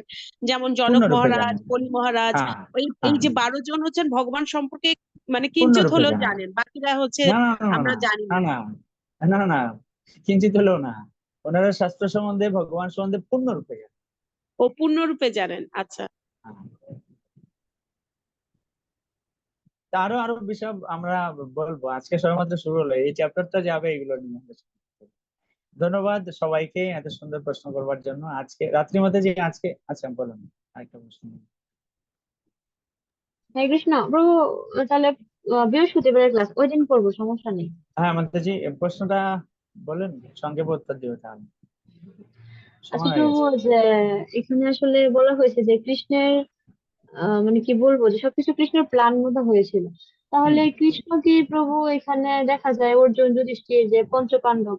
যেমন জনক পূর্ণরূপে মহারাজ, জানেন। বলি মহারাজ, হ্যাঁ, এই যে হ্যাঁ, 12 জন হচ্ছেন ভগবান সম্পর্কে মানে কিঞ্চিত পূর্ণরূপে হলেও জানেন। জানেন, বাকিরা হচ্ছে না না না আমরা না জানি না না। না না না, কিঞ্চিত হলেও না, ওনারা শাস্ত্র সম্বন্ধে, ভগবান সম্বন্ধে পূর্ণরূপে জানেন। ও পূর্ণরূপে জানেন, আচ্ছা। আরো আরো বিষয় আমরা বলবো, আজকে সবেমাত্র শুরু হলো, এই চ্যাপ্টারটা যাবে এগুলো নিয়ে। ধন্যবাদ সবাইকে এত সুন্দর প্রশ্ন করবার জন্য। আজকে রাত্রির মধ্যে যে আজকে, আচ্ছা বলুন আরেকটা প্রশ্ন। হরে কৃষ্ণ প্রভু, তাহলে বৃহস্পতিবারের ক্লাস ওই দিন করবো, সমস্যা নেই। হ্যাঁ মাতাজি, প্রশ্নটা বলেন, সংক্ষেপে উত্তর দিও তাহলে। আচ্ছা প্রভু, যে এখানে আসলে বলা হয়েছে যে কৃষ্ণের মানে কি বলবো, যে সবকিছু কৃষ্ণের প্ল্যান মতো হয়েছিল, তাহলে কৃষ্ণ কি প্রভু এখানে দেখা যায় অর্জুন, যুধিষ্ঠির, যে পঞ্চপাণ্ডব,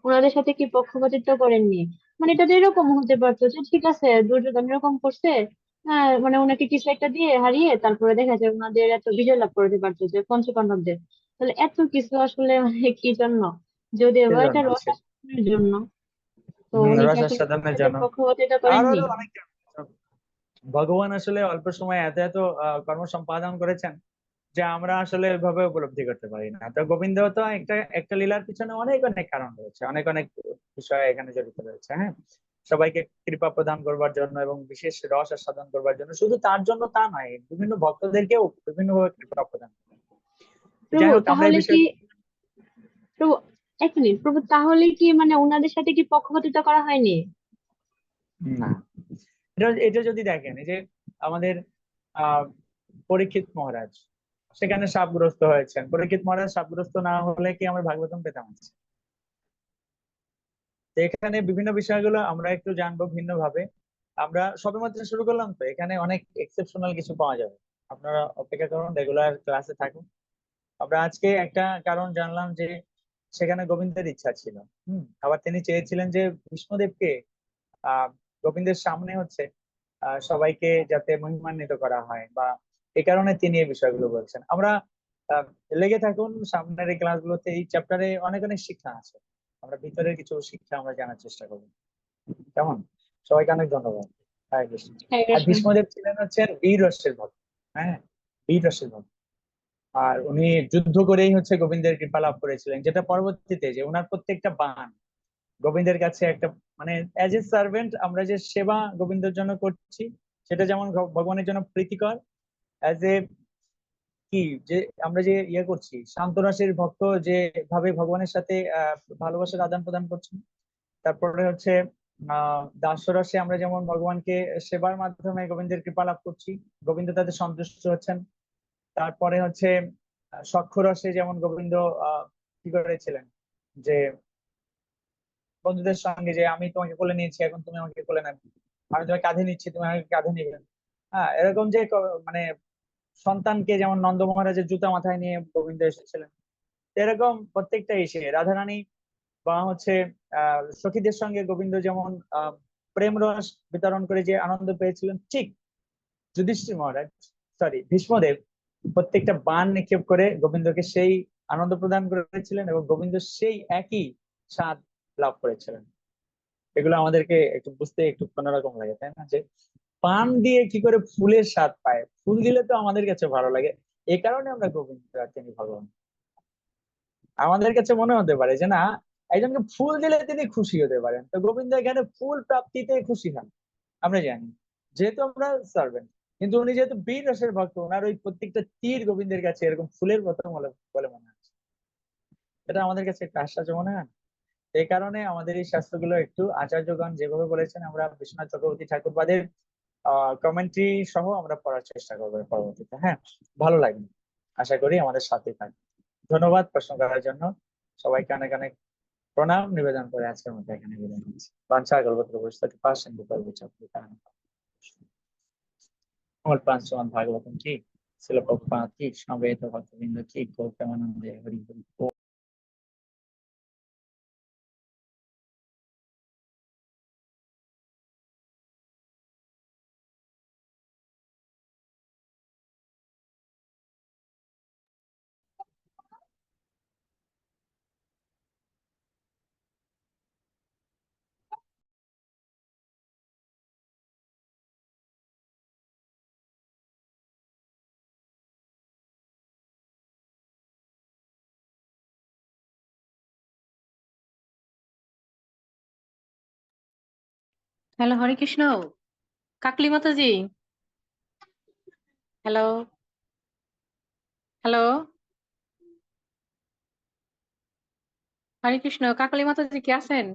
ওনাদের সাথে কি পক্ষপাতিত্ব করেননি? মানে এটা তো এরকম হতে পারতো যে ঠিক আছে দুর্যোধন এরকম করছে, হ্যাঁ মানে ওনাকে কিছু একটা দিয়ে হারিয়ে তারপরে দেখা যায় ওনাদের এত বিজয় লাভ করতে পারতো যে পঞ্চপাণ্ডবদের। তাহলে এত কিছু আসলে মানে কি জন্য? যদিও বা এটা রসায়নের জন্য, তো উনি কি আসলে রসাস্বাদনের সাথে জন্য পক্ষপাতিত্ব আরো করেননি? অনেক। ভগবান আসলে অল্প সময় এত এত কর্ম সম্পাদন করেছেন যে আমরা আসলে ওইভাবে উপলব্ধি করতে পারি না। তো গোবিন্দ তো একটা একটা লীলার পিছনে অনেক অনেক কারণ রয়েছে, অনেক অনেক বিষয় এখানে জড়িত রয়েছে। হ্যাঁ, সবাইকে কৃপা প্রদান করবার জন্য এবং বিশেষ রস আস্বাদন করবার জন্য, শুধু তার জন্য তা নয়, বিভিন্ন ভক্তদেরকেও বিভিন্ন ভাবে কৃপা প্রদান করেন। যাই হোক, আমরা এই তাহলে কি বিষয়ে প্রভু এক মিনিট প্রভু, তাহলে কি মানে ওনাদের সাথে কি পক্ষপাতিত্ব করা হয়নি? না, এটা যদি দেখেন, এই যে আমাদের আহ পরীক্ষিত মহারাজ সেখানে শাপগ্রস্ত হয়েছেন, পরীক্ষিত মহারাজ শাপগ্রস্ত না হলে কি আমরা ভাগবতম পেতাম আজকে? তো এখানে বিভিন্ন বিষয়গুলো আমরা একটু জানবো ভিন্ন ভাবে। আমরা সবেমাত্র শুরু করলাম, তো এখানে অনেক এক্সেপশনাল কিছু পাওয়া যাবে। আপনারা অপেক্ষা করুন, রেগুলার ক্লাসে থাকুন। আমরা আজকে একটা কারণ জানলাম যে সেখানে গোবিন্দের ইচ্ছা ছিল। আবার তিনি চেয়েছিলেন যে ভীষ্মদেবকে আহ গোবিন্দের সামনে হচ্ছে সবাইকে যাতে মহিমান্বিত করা হয়, বা এই কারণে তিনি এই বিষয়গুলো বলছেন। আমরা লেগে থাকুন সামনের এই ক্লাসগুলোতে। এই চ্যাপ্টারে অনেক অনেক শিক্ষা আছে, আমরা ভিতরের কিছু শিক্ষা আমরা জানার চেষ্টা করব। কেমন? সবাইকে অনেক ধন্যবাদ। হরে কৃষ্ণ। হরে আর কৃষ্ণ। ভীষ্মদেব ছিলেন হচ্ছেন বীর রসের ভক্ত। হ্যাঁ, বীর রসের ভক্ত। আর উনি যুদ্ধ করেই হচ্ছে গোবিন্দের কৃপা লাভ করেছিলেন, যেটা পরবর্তীতে যে ওনার প্রত্যেকটা বাণ গোবিন্দের কাছে একটা মানে অ্যাজ এ সার্ভেন্ট আমরা যে সেবা গোবিন্দের জন্য করছি, সেটা যেমন ভগবানের জন্য প্রীতিকর, অ্যাজ এ কি যে আমরা যে ইয়ে করছি শান্তরাসের ভক্ত যে ভাবে ভগবানের সাথে ভালোবাসার আদান প্রদান করছি। তারপরে হচ্ছে দাসরসে আমরা যেমন ভগবানকে সেবার মাধ্যমে গোবিন্দের কৃপা লাভ করছি, গোবিন্দ তাতে সন্তুষ্ট হচ্ছেন। তারপরে হচ্ছে সখ্যরসে যেমন গোবিন্দ কি করেছিলেন যে বন্ধুদের সঙ্গে যে আমি তোমাকে কোলে নিয়েছি, এখন তুমি আমাকে কোলে নেবে, আমি তোমাকে কাঁধে নিচ্ছি, তুমি আমাকে কাঁধে নিবে। হ্যাঁ, এরকম যে মানে সন্তানকে যেমন নন্দ মহারাজের জুতা মাথায় নিয়ে গোবিন্দ এসেছিলেন, এরকম প্রত্যেকটা এসে রাধারানী বা হচ্ছে সখীদের সঙ্গে গোবিন্দ যেমন প্রেম রস বিতরণ করে যে আনন্দ পেয়েছিলেন, ঠিক যুধিষ্ঠির মহারাজ ভীষ্মদেব প্রত্যেকটা বাণ নিক্ষেপ করে গোবিন্দকে সেই আনন্দ প্রদান করেছিলেন, এবং গোবিন্দ সেই একই স্বাদ লাভ করেছিলেন। এগুলো আমাদেরকে একটু বুঝতে একটু অন্যরকম লাগে, তাই না? যে পান দিয়ে কি করে ফুলের স্বাদ পায়, ফুল দিলে তো আমাদের কাছে ভালো লাগে, এই কারণে আমরা গোবিন্দ আর তিনি ভগবান। আমাদের কাছে মনে হতে পারে যে না, একজনকে ফুল দিলে তিনি খুশি হতে পারেন, তো গোবিন্দ এখানে ফুল প্রাপ্তিতে খুশি হন। আমরা জানি যেহেতু আমরা সার্ভেন্ট, কিন্তু উনি যেহেতু বীর রসের ভক্ত, ওনার ওই প্রত্যেকটা তীর গোবিন্দের কাছে এরকম ফুলের মতো বলে মনে হচ্ছে। এটা আমাদের কাছে একটা আশ্চর্য মনে হয়। এই কারণে আমাদের এই শাস্ত্রগুলো একটু আচার্যগণ যেভাবে বলেছেন, আমরা বিশ্বনাথ চক্রবর্তী ঠাকুরপাদের কমেন্ট্রি সহ আমরা পড়ার চেষ্টা করবো পরবর্তীতে। হ্যাঁ, ভালো লাগবে, আশা করি আমাদের সাথে থাকবে। ধন্যবাদ প্রশ্ন করার জন্য। সবাইকে অনেক অনেক প্রণাম নিবেদন করে আজকের মধ্যে এখানে বিদায় নিচ্ছি। বাঞ্ছা কল্পতরু ভবিষ্যতি পাশান অমর প্রাণ সমান ভাগবতম কি, শিল প্রভুপাদ কি, সমবেত ভক্তবৃন্দ কি, গৌর প্রেমানন্দে হরি হরি। হ্যালো, হরে কৃষ্ণ। কাকলি মাতাজি, হ্যালো হ্যালো, হরে কৃষ্ণ। কাকলি মাতাজি কি আছেন?